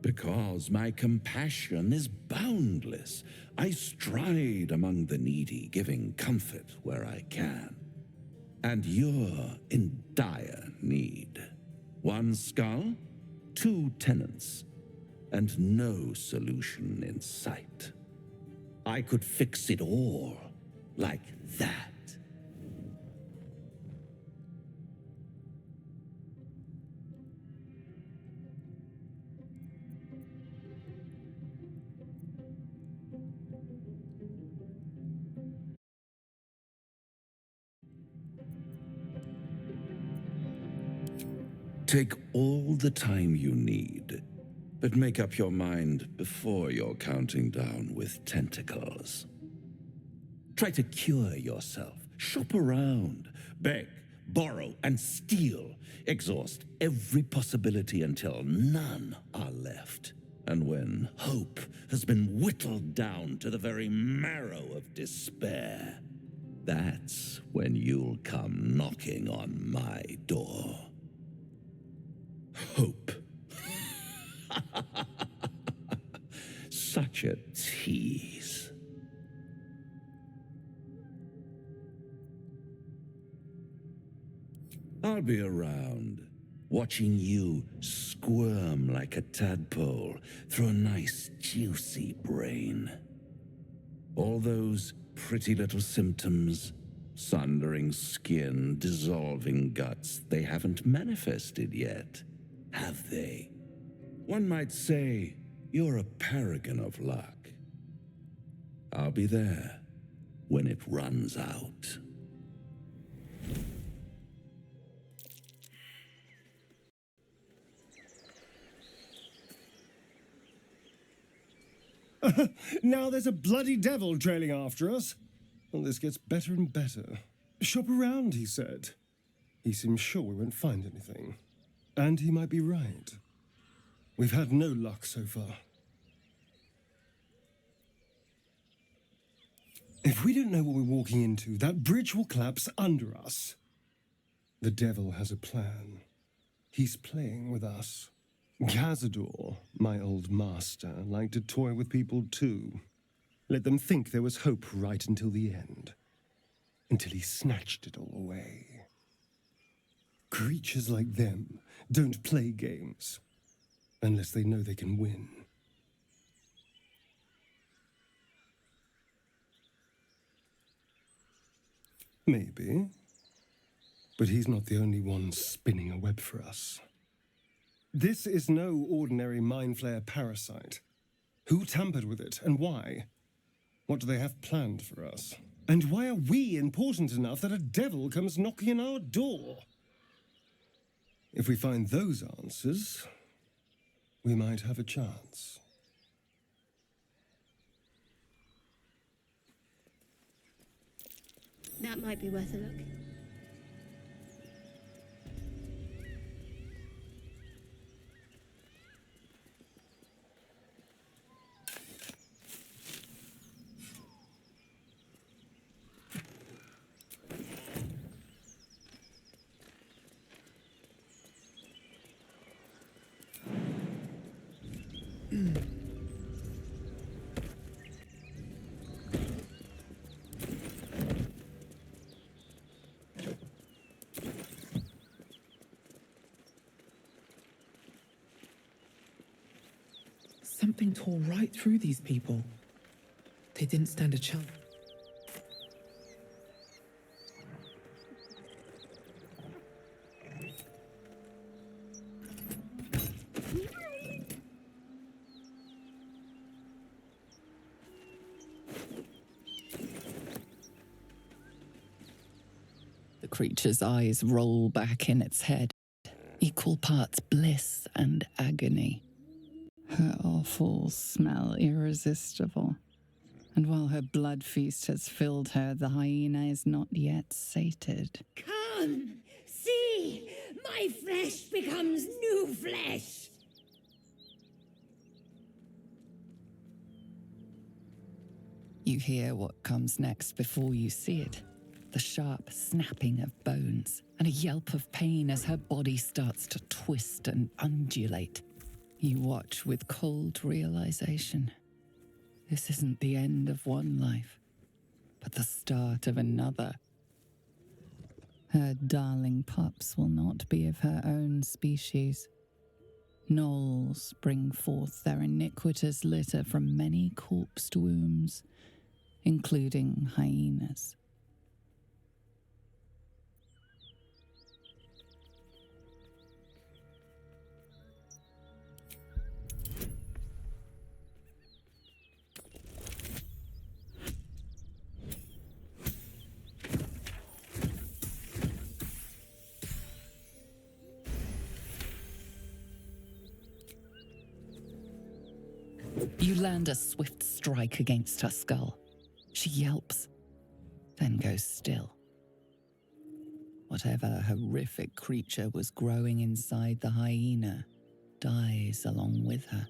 Because my compassion is boundless. I stride among the needy, giving comfort where I can. And you're in dire need. One skull, two tenants, and no solution in sight. I could fix it all like that. Take all the time you need, but make up your mind before you're counting down with tentacles. Try to cure yourself. Shop around. Beg, borrow, and steal. Exhaust every possibility until none are left. And when hope has been whittled down to the very marrow of despair, that's when you'll come knocking on my door. Hope. Such a tease. I'll be around, watching you squirm like a tadpole through a nice, juicy brain. All those pretty little symptoms, sundering skin, dissolving guts, they haven't manifested yet, have they? One might say you're a paragon of luck. I'll be there when it runs out. Now there's a bloody devil trailing after us. Well, this gets better and better. Shop around, he said. He seems sure we won't find anything. And he might be right. We've had no luck so far. If we don't know what we're walking into, that bridge will collapse under us. The devil has a plan. He's playing with us. Cazador, my old master, liked to toy with people too. Let them think there was hope right until the end. Until he snatched it all away. Creatures like them don't play games. Unless they know they can win. Maybe. But he's not the only one spinning a web for us. This is no ordinary mind flayer parasite. Who tampered with it, and why? What do they have planned for us? And why are we important enough that a devil comes knocking on our door? If we find those answers, we might have a chance. That might be worth a look. Something tore right through these people. They didn't stand a chance. The creature's eyes roll back in its head, equal parts bliss and agony. Her awful smell irresistible. And while her blood feast has filled her, the hyena is not yet sated. Come, see, my flesh becomes new flesh. You hear what comes next before you see it. The sharp snapping of bones and a yelp of pain as her body starts to twist and undulate. You watch with cold realization. This isn't the end of one life, but the start of another. Her darling pups will not be of her own species. Gnolls bring forth their iniquitous litter from many corpsed wombs, including hyenas. You land a swift strike against her skull. She yelps, then goes still. Whatever horrific creature was growing inside the hyena dies along with her.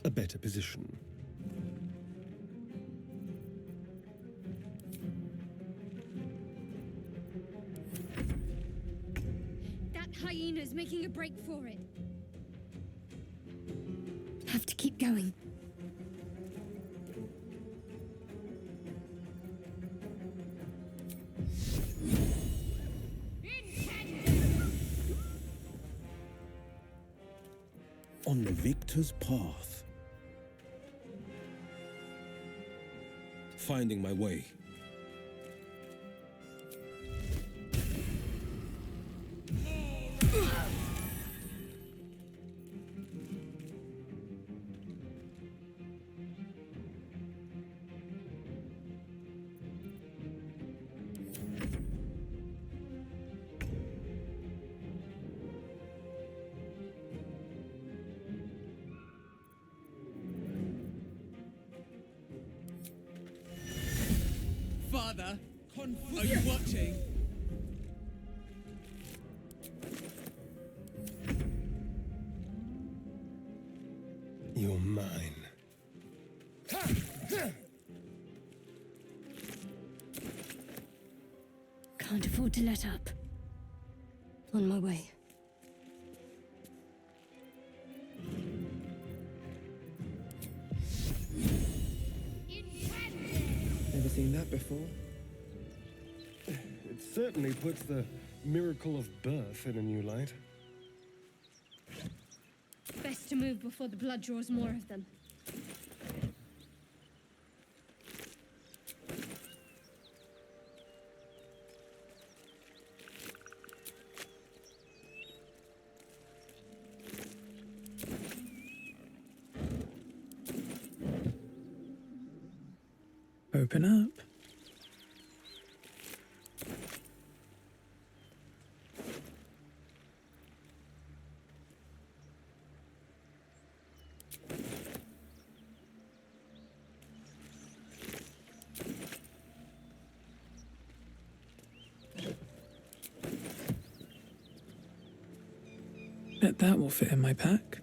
A better position. That hyena's making a break for it. Have to keep going. On the victor's path. Finding my way. Mother, are you watching? You're mine. Can't afford to let up. On my way. Never seen that before. It certainly puts the miracle of birth in a new light. Best to move before the blood draws more of them. Open up. Bet that will fit in my pack.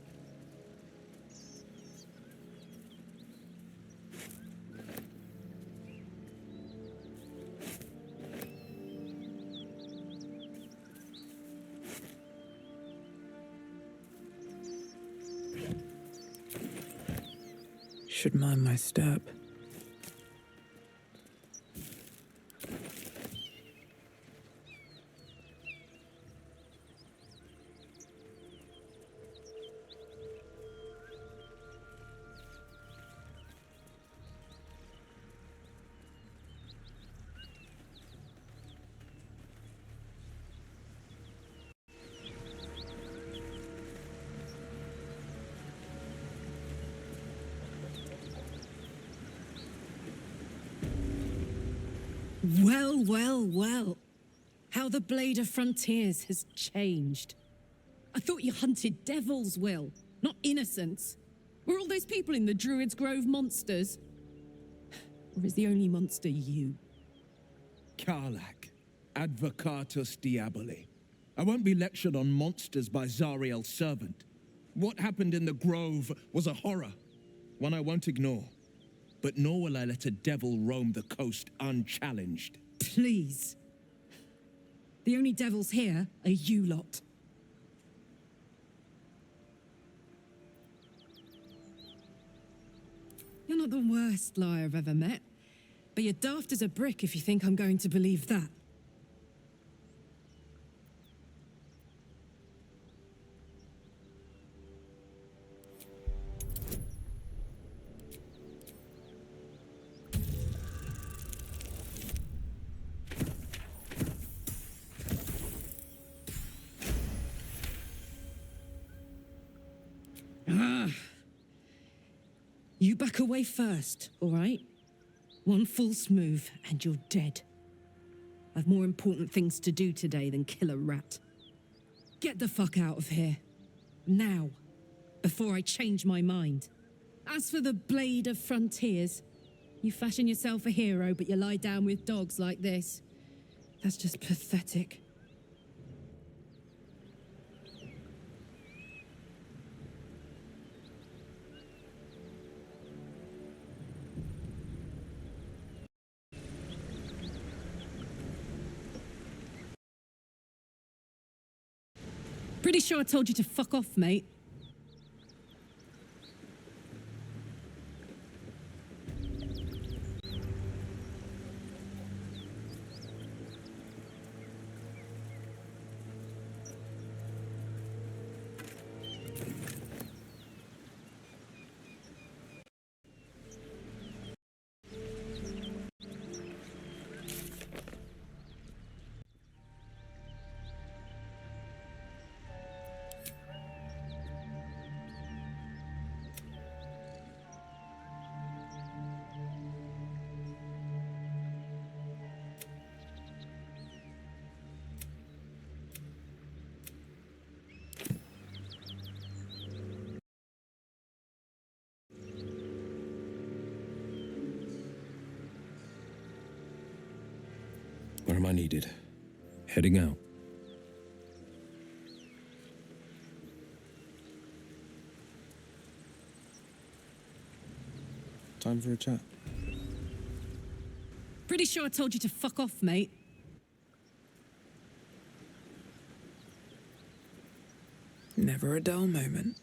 Should mind my step. Well, well, well. How the Blade of Frontiers has changed. I thought you hunted devils, Will, not innocents. Were all those people in the Druid's Grove monsters? Or is the only monster you? Karlak, Advocatus Diaboli. I won't be lectured on monsters by Zariel's servant. What happened in the Grove was a horror, one I won't ignore. But nor will I let a devil roam the coast unchallenged. Please. The only devils here are you lot. You're not the worst liar I've ever met, but you're daft as a brick if you think I'm going to believe that. You back away first, all right? One false move and you're dead. I've more important things to do today than kill a rat. Get the fuck out of here. Now. Before I change my mind. As for the Blade of Frontiers, you fashion yourself a hero, but you lie down with dogs like this. That's just pathetic. Pretty sure I told you to fuck off, mate. Where am I needed? Heading out. Time for a chat. Pretty sure I told you to fuck off, mate. Never a dull moment.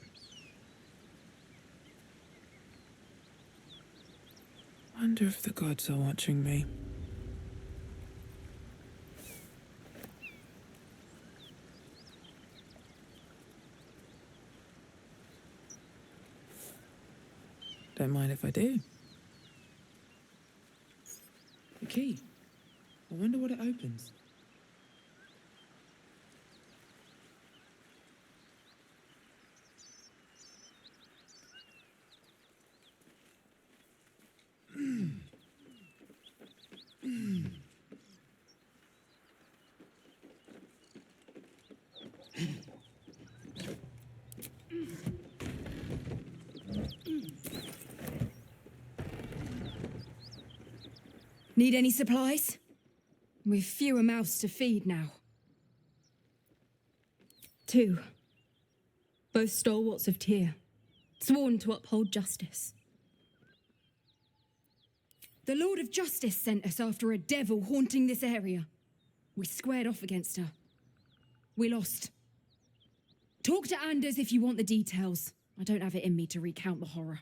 Wonder if the gods are watching me. Don't mind if I do. The key. I wonder what it opens. Need any supplies? We've fewer mouths to feed now. 2. Both stalwarts of Tyr, sworn to uphold justice. The Lord of Justice sent us after a devil haunting this area. We squared off against her. We lost. Talk to Anders if you want the details. I don't have it in me to recount the horror.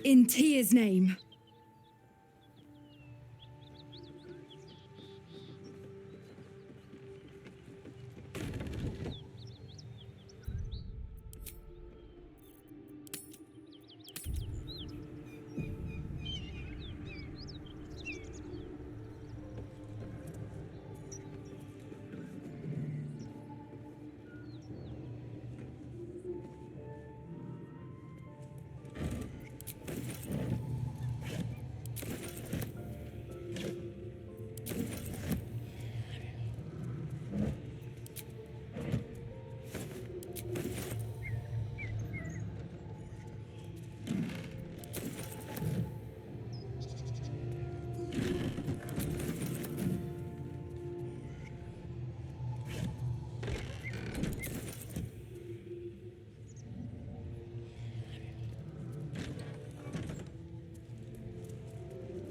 In Tyr's name.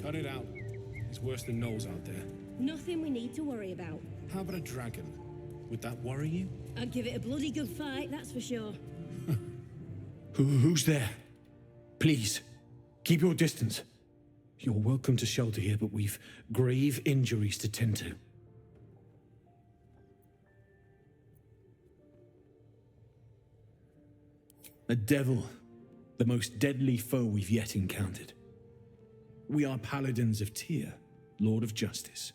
Cut it out. He's worse than Knowles out there. Nothing we need to worry about. How about a dragon? Would that worry you? I'd give it a bloody good fight, that's for sure. Who's there? Please, keep your distance. You're welcome to shelter here, but we've grave injuries to tend to. A devil, the most deadly foe we've yet encountered. We are paladins of Tyr, Lord of Justice.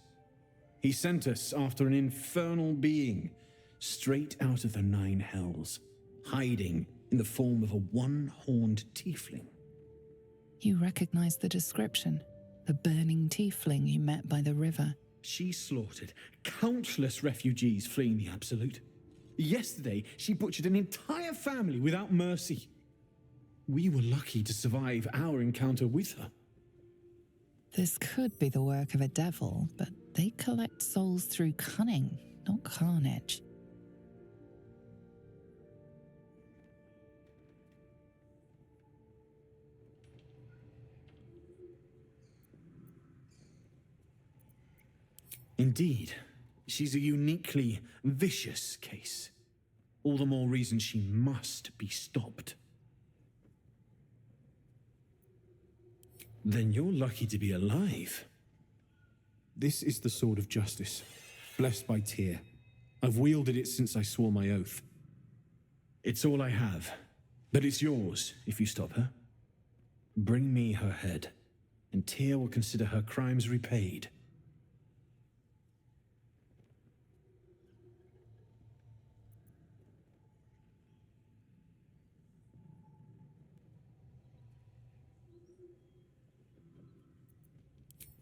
He sent us after an infernal being, straight out of the Nine Hells, hiding in the form of a one-horned tiefling. You recognize the description. The burning tiefling you met by the river. She slaughtered countless refugees fleeing the Absolute. Yesterday, she butchered an entire family without mercy. We were lucky to survive our encounter with her. This could be the work of a devil, but they collect souls through cunning, not carnage. Indeed, she's a uniquely vicious case. All the more reason she must be stopped. Then you're lucky to be alive. This is the sword of justice, blessed by Tyr. I've wielded it since I swore my oath. It's all I have, but it's yours if you stop her. Bring me her head, and Tyr will consider her crimes repaid.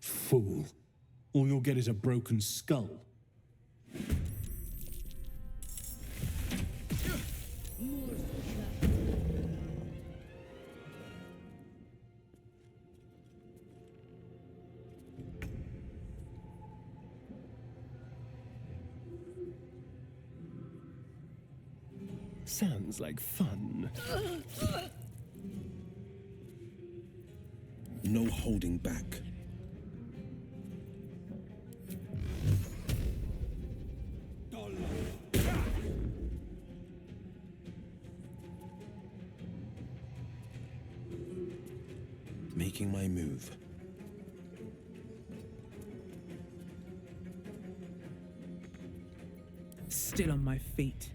Fool. All you'll get is a broken skull. Sounds like fun. No holding back. Making my move. Still on my feet.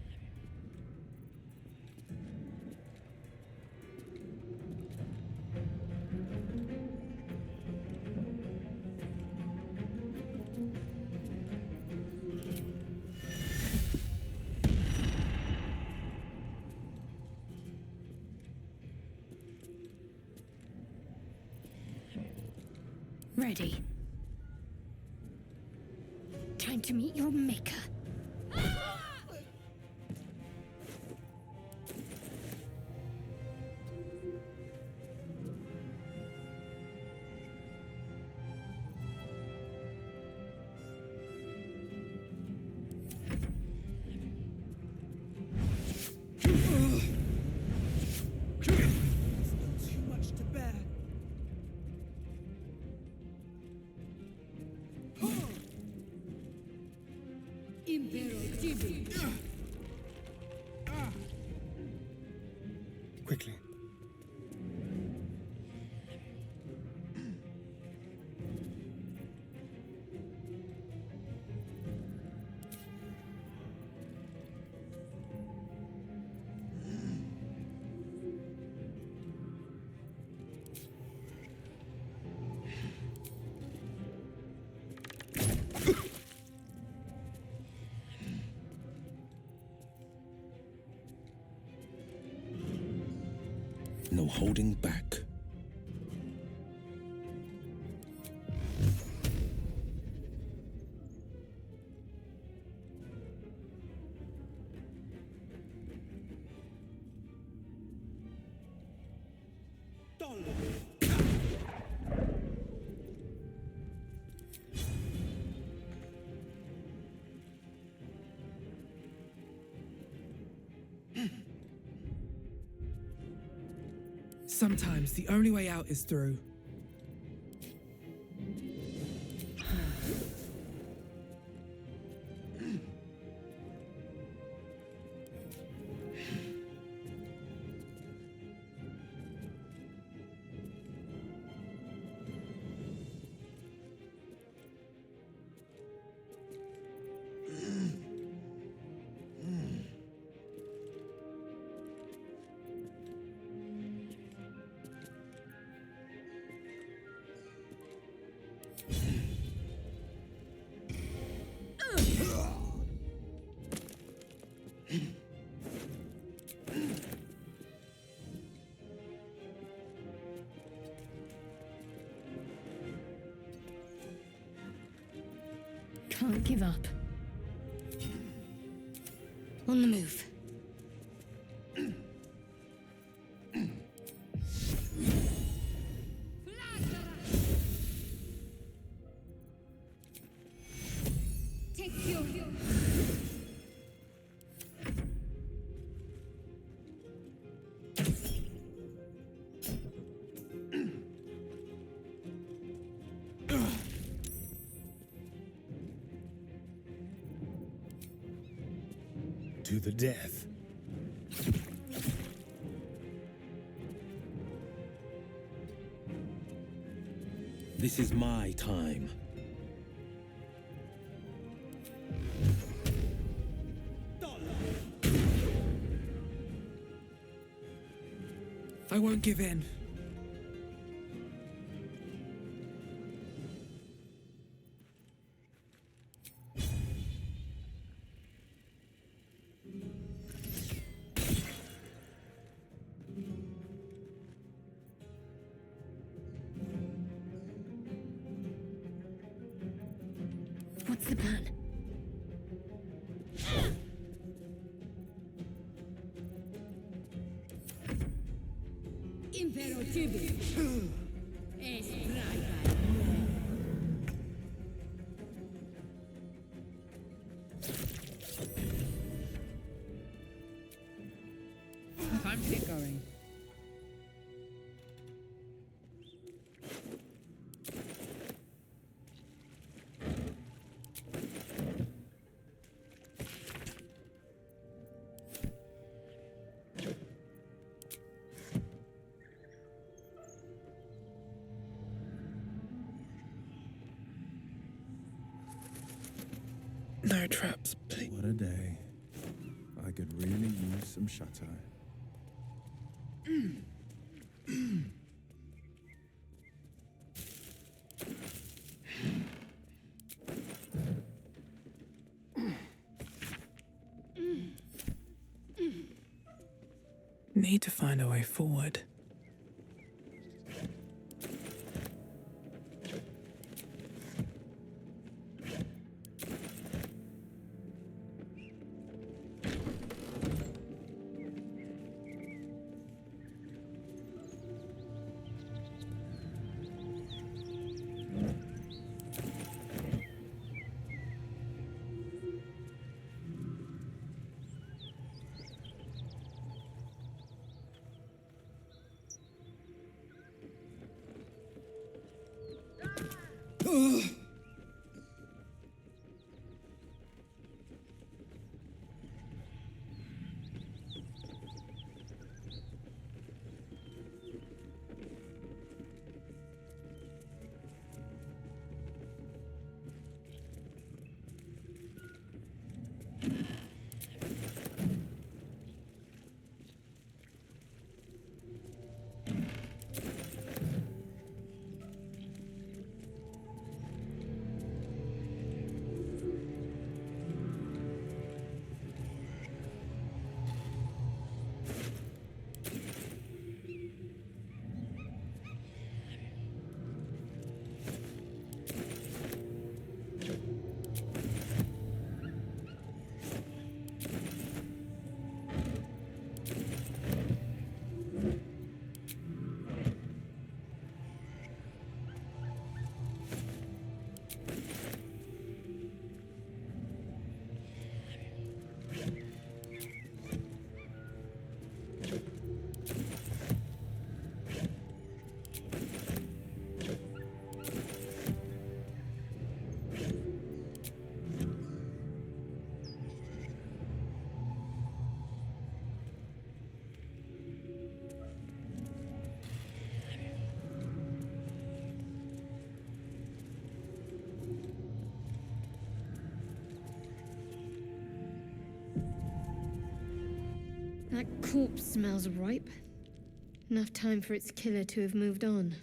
Ready. Time to meet your maker. Too much to bear. Quickly. No holding back. Sometimes the only way out is through. give up. On the move. Take your... To the death. This is my time. I won't give in. What's the plan? Impero Tibi. Es braga. Time to get going. No traps, please. What a day. I could really use some shut-eye. Need to find a way forward. That corpse smells ripe. Enough time for its killer to have moved on.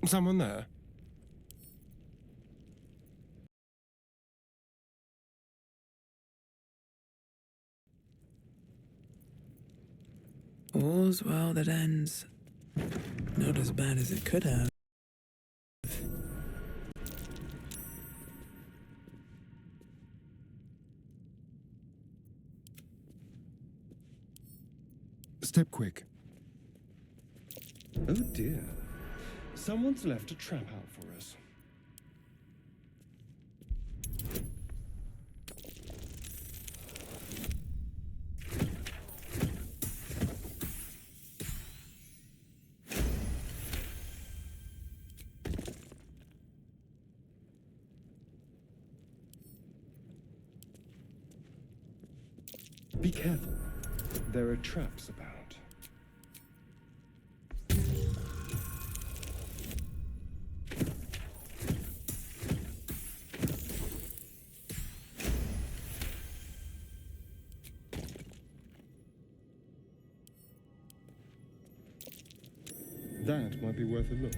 Someone there? All's well that ends. Not as bad as it could have. Step quick. Oh dear. Someone's left a trap out for us. Be careful. There are traps about. That might be worth a look.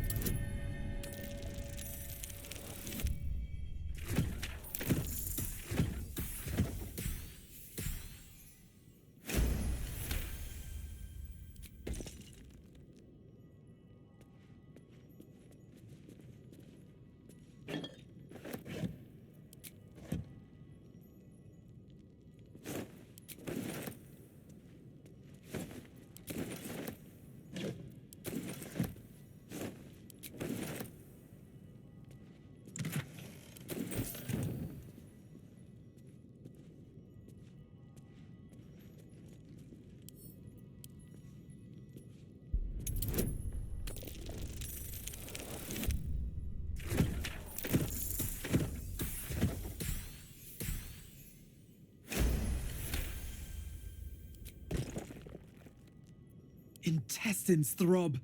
Intestines throb,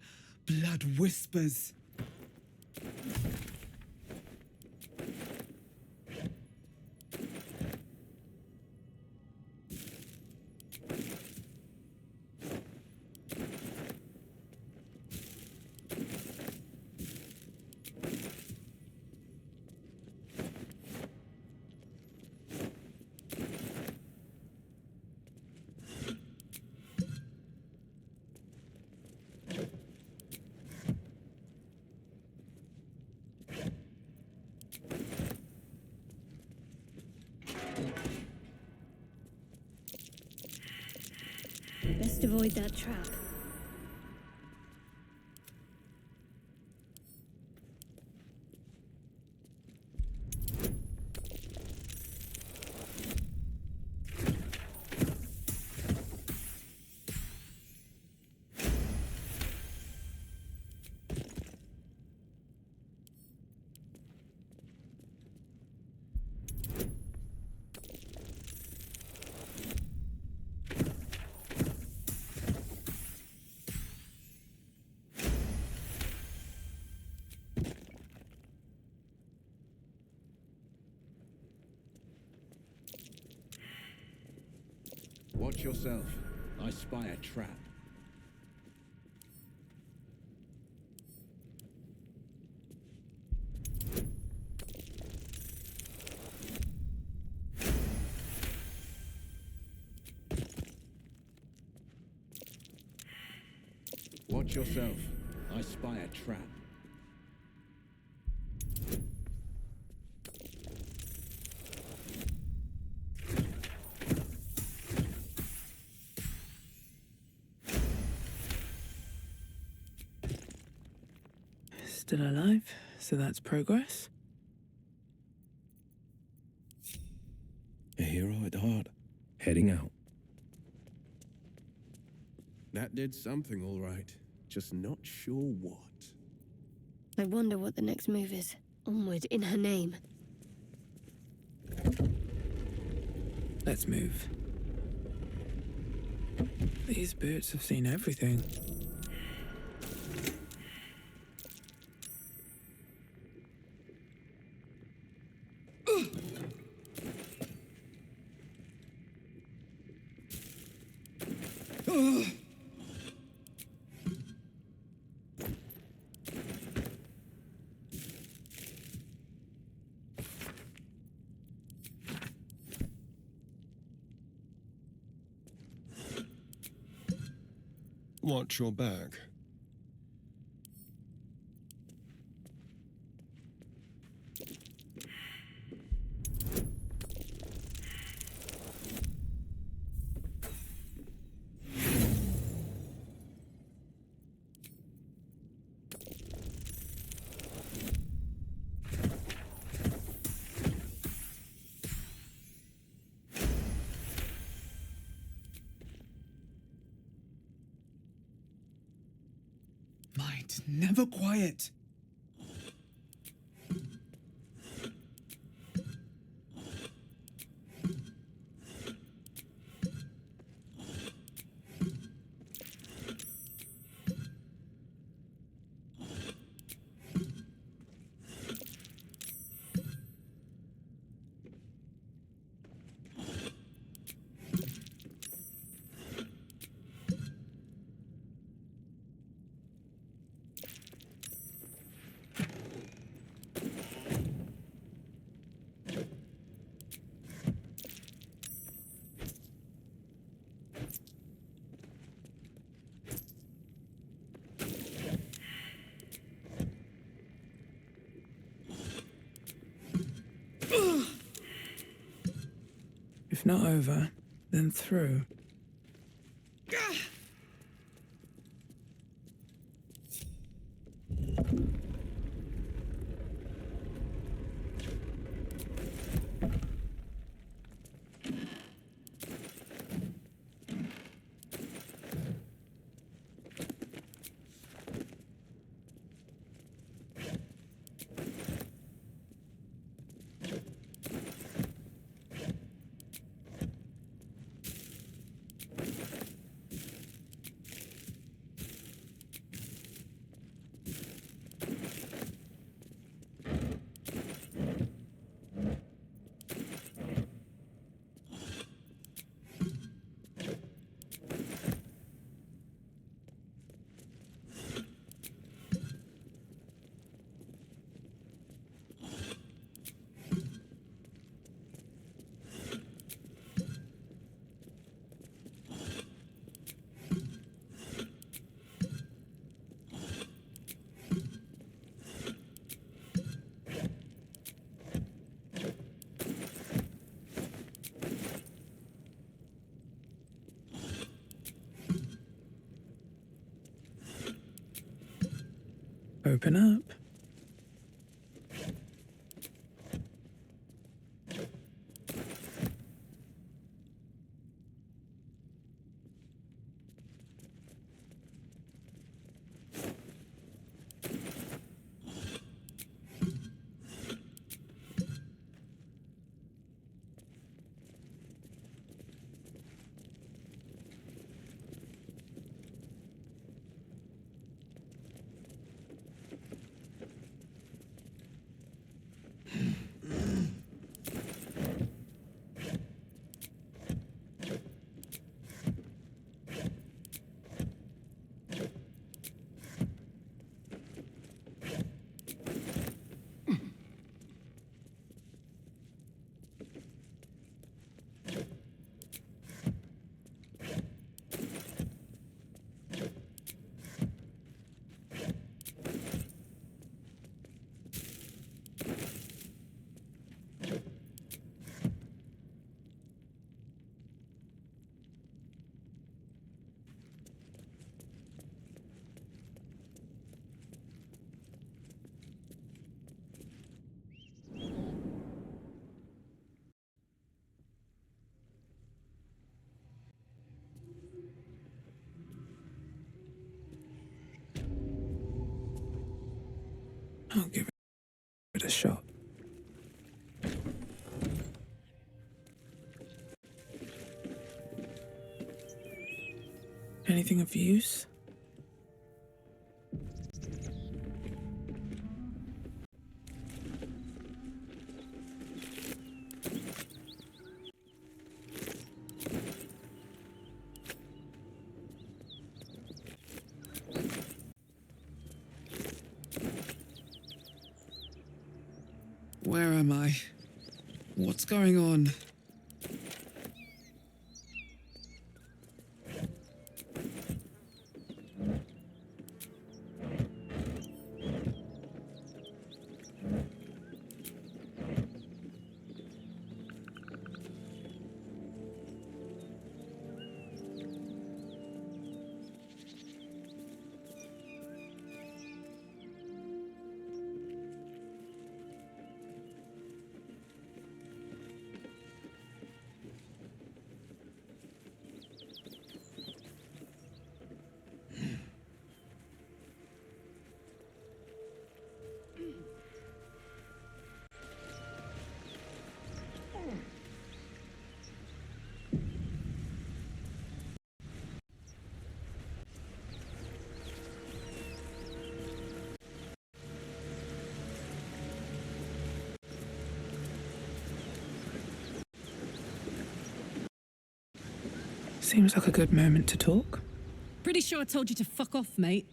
blood whispers. Best avoid that trap. Watch yourself. I spy a trap. Watch yourself. I spy a trap. Still alive, so that's progress. A hero at heart. Heading out. That did something all right. Just not sure what. I wonder what the next move is. Onward in her name. Let's move. These boots have seen everything. Watch your back. Might never quiet. If not over, then through. Open up. I'll give it a shot. Anything of use? Where am I? What's going on? Seems like a good moment to talk. Pretty sure I told you to fuck off, mate.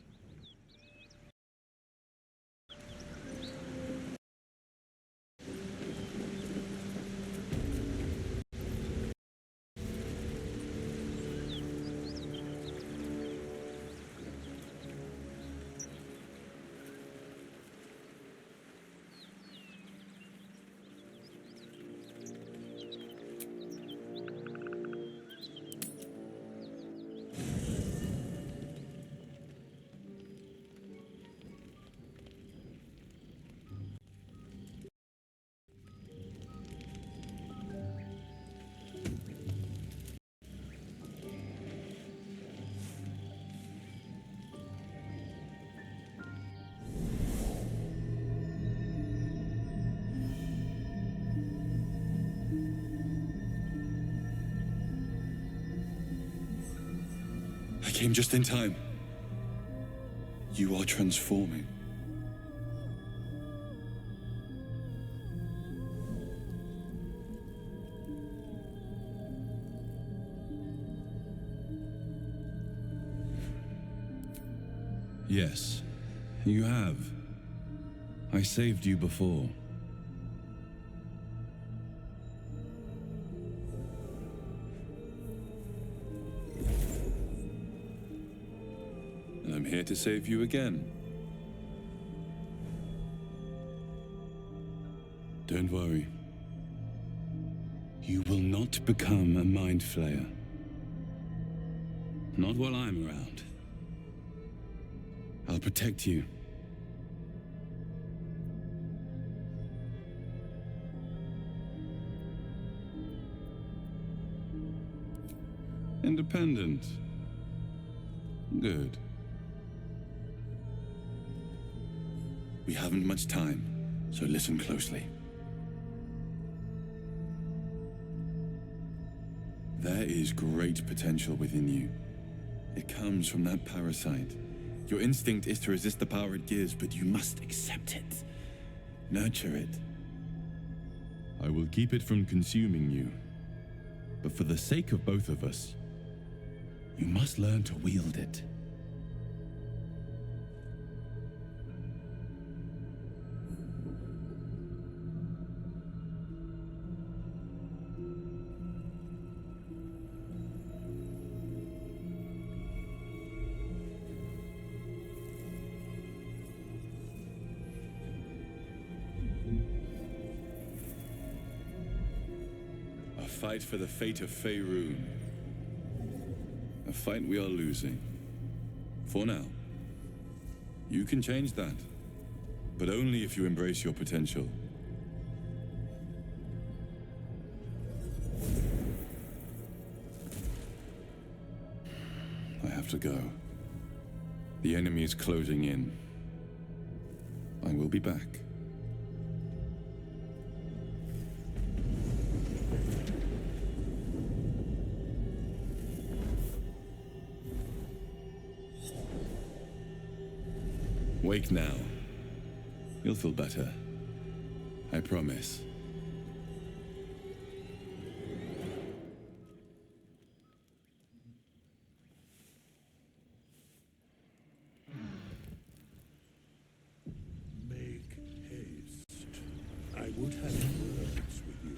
I came just in time. You are transforming. Yes, you have. I saved you before. And I'm here to save you again. Don't worry. You will not become a mind flayer. Not while I'm around. I'll protect you. Independent. Good. We haven't much time, so listen closely. There is great potential within you. It comes from that parasite. Your instinct is to resist the power it gives, but you must accept it. Nurture it. I will keep it from consuming you. But for the sake of both of us, you must learn to wield it. A fight for the fate of Faerun. A fight we are losing. For now. You can change that. But only if you embrace your potential. I have to go. The enemy is closing in. I will be back. Wake now. You'll feel better. I promise. Make haste. I would have words with you.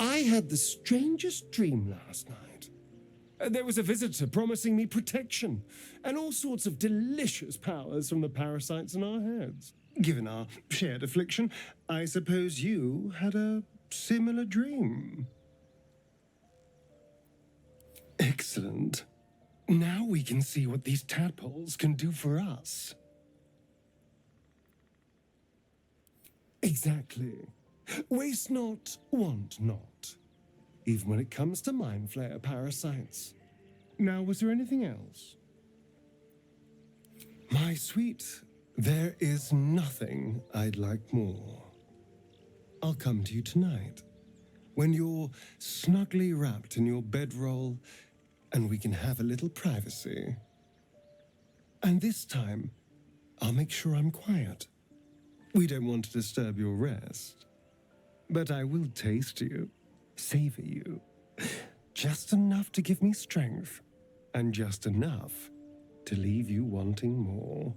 I had the strangest dream last night. There was a visitor promising me protection and all sorts of delicious powers from the parasites in our heads. Given our shared affliction, I suppose you had a similar dream. Excellent. Now we can see what these tadpoles can do for us. Exactly. Waste not, want not. Even when it comes to mind flayer parasites. Now, was there anything else? My sweet, there is nothing I'd like more. I'll come to you tonight, when you're snugly wrapped in your bedroll, and we can have a little privacy. And this time, I'll make sure I'm quiet. We don't want to disturb your rest. But I will taste you, savor you, just enough to give me strength, and just enough to leave you wanting more.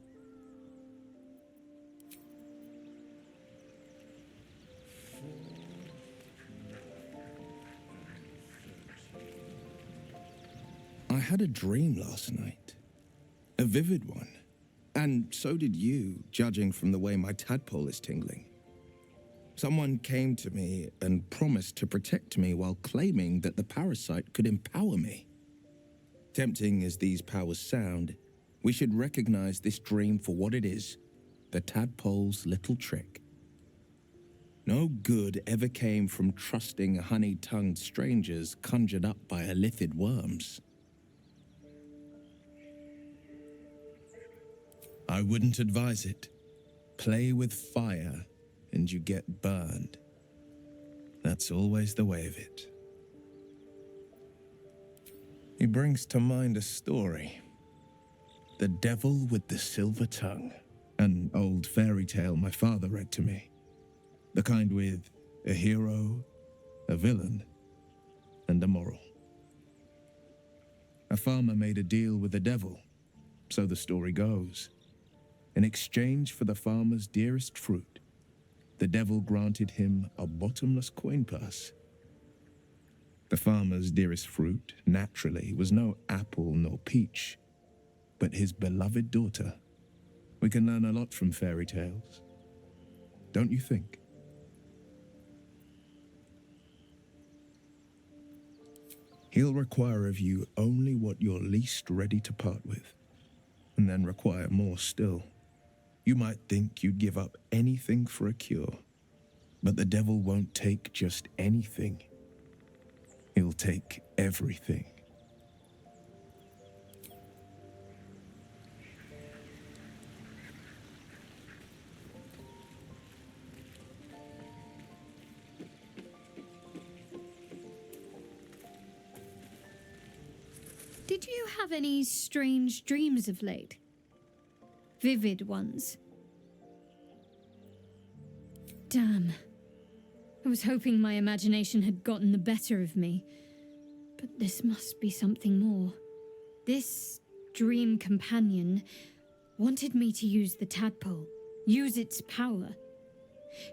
I had a dream last night. A vivid one. And so did you, judging from the way my tadpole is tingling. Someone came to me and promised to protect me while claiming that the parasite could empower me. Tempting as these powers sound, we should recognize this dream for what it is, the tadpole's little trick. No good ever came from trusting honey-tongued strangers conjured up by illithid worms. I wouldn't advise it. Play with fire and you get burned. That's always the way of it. He brings to mind a story. The Devil with the Silver Tongue, an old fairy tale my father read to me. The kind with a hero, a villain, and a moral. A farmer made a deal with the devil, so the story goes. In exchange for the farmer's dearest fruit, the devil granted him a bottomless coin purse. The farmer's dearest fruit, naturally, was no apple nor peach, but his beloved daughter. We can learn a lot from fairy tales, don't you think? He'll require of you only what you're least ready to part with, and then require more still. You might think you'd give up anything for a cure, but the devil won't take just anything. He'll take everything. Did you have any strange dreams of late? Vivid ones? Damn. I was hoping my imagination had gotten the better of me. But this must be something more. This dream companion wanted me to use the tadpole, use its power.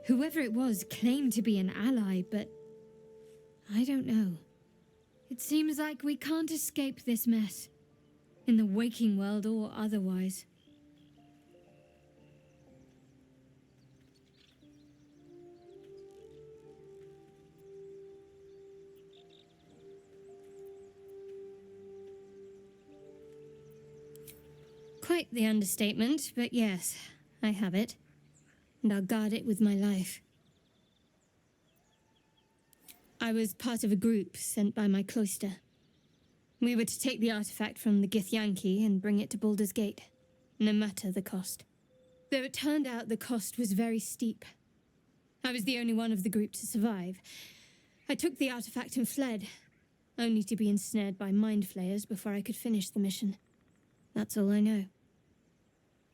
Whoever it was claimed to be an ally, but I don't know. It seems like we can't escape this mess, in the waking world or otherwise. Quite the understatement, but yes, I have it. And I'll guard it with my life. I was part of a group sent by my cloister. We were to take the artifact from the Githyanki and bring it to Baldur's Gate, no matter the cost. Though it turned out the cost was very steep. I was the only one of the group to survive. I took the artifact and fled, only to be ensnared by mind flayers before I could finish the mission. That's all I know.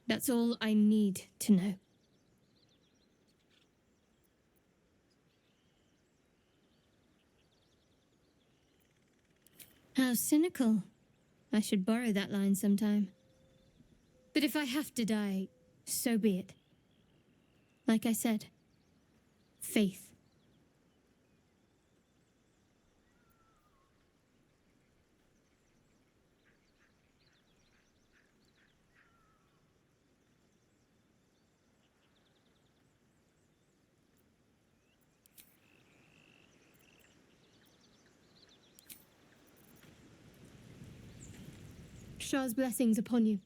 That's all I need to know. How cynical. I should borrow that line sometime. But if I have to die, so be it. Like I said, faith. Shah's blessings upon you.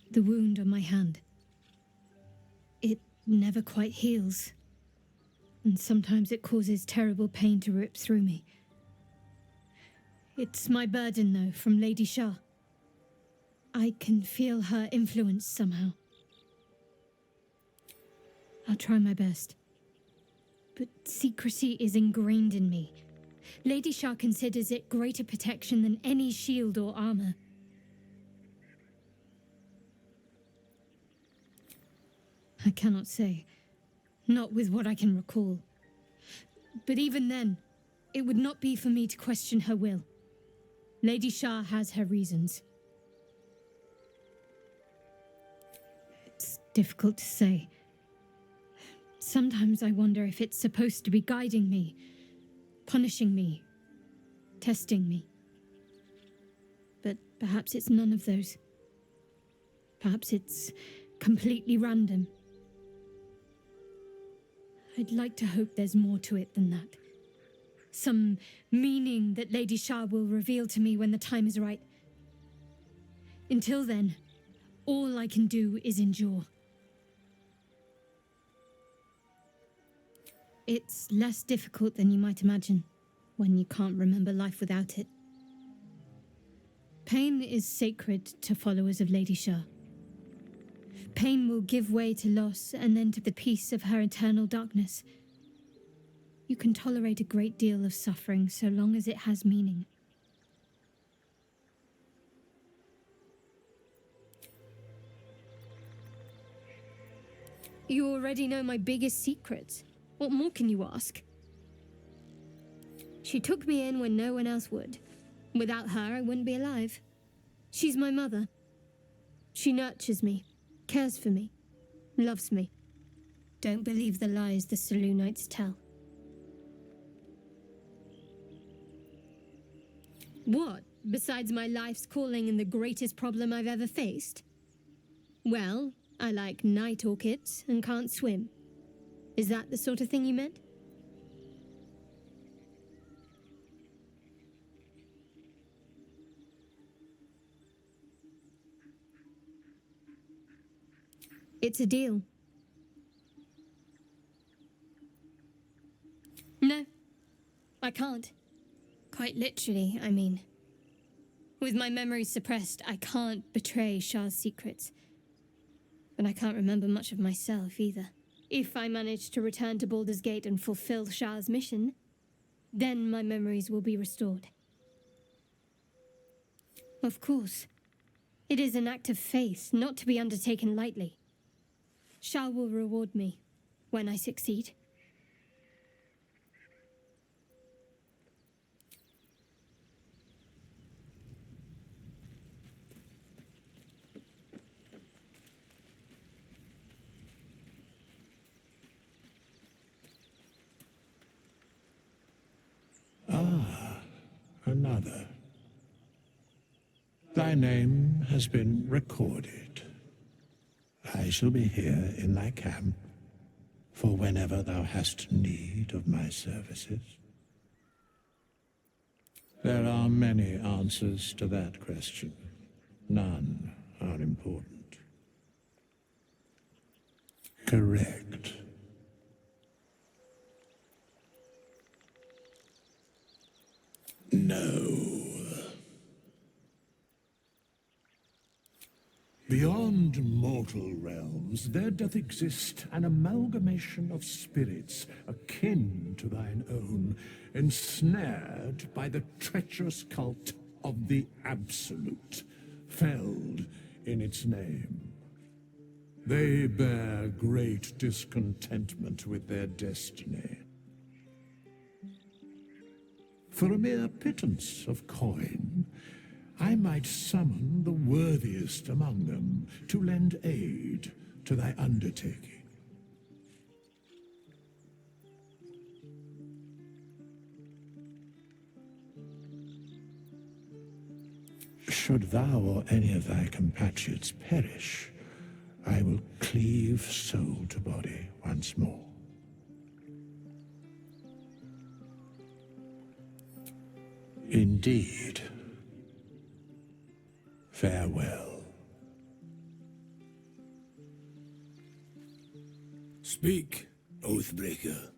The wound on my hand. It never quite heals. And sometimes it causes terrible pain to rip through me. It's my burden, though, from Lady Shah. I can feel her influence somehow. I'll try my best. But secrecy is ingrained in me. Lady Shah considers it greater protection than any shield or armor. I cannot say. Not with what I can recall. But even then, it would not be for me to question her will. Lady Shah has her reasons. It's difficult to say. Sometimes I wonder if it's supposed to be guiding me, punishing me, testing me. But perhaps it's none of those. Perhaps it's completely random. I'd like to hope there's more to it than that. Some meaning that Lady Shah will reveal to me when the time is right. Until then, all I can do is endure. It's less difficult than you might imagine when you can't remember life without it. Pain is sacred to followers of Lady Shah. Pain will give way to loss and then to the peace of her eternal darkness. You can tolerate a great deal of suffering so long as it has meaning. You already know my biggest secrets. What more can you ask? She took me in when no one else would. Without her, I wouldn't be alive. She's my mother. She nurtures me, cares for me, loves me. Don't believe the lies the Selûnites tell. What, besides my life's calling and the greatest problem I've ever faced? Well, I like night orchids and can't swim. Is that the sort of thing you meant? It's a deal. No, I can't. Quite literally, I mean. With my memories suppressed, I can't betray Shah's secrets. But I can't remember much of myself either. If I manage to return to Baldur's Gate and fulfill Shah's mission, then my memories will be restored. Of course. It is an act of faith, not to be undertaken lightly. Shah will reward me when I succeed. Another. Thy name has been recorded. I shall be here in thy camp for whenever thou hast need of my services. There are many answers to that question. None are important. Correct. No. Beyond mortal realms, there doth exist an amalgamation of spirits akin to thine own, ensnared by the treacherous cult of the Absolute, felled in its name. They bear great discontentment with their destiny. For a mere pittance of coin, I might summon the worthiest among them to lend aid to thy undertaking. Should thou or any of thy compatriots perish, I will cleave soul to body once more. Indeed. Farewell. Speak, Oathbreaker.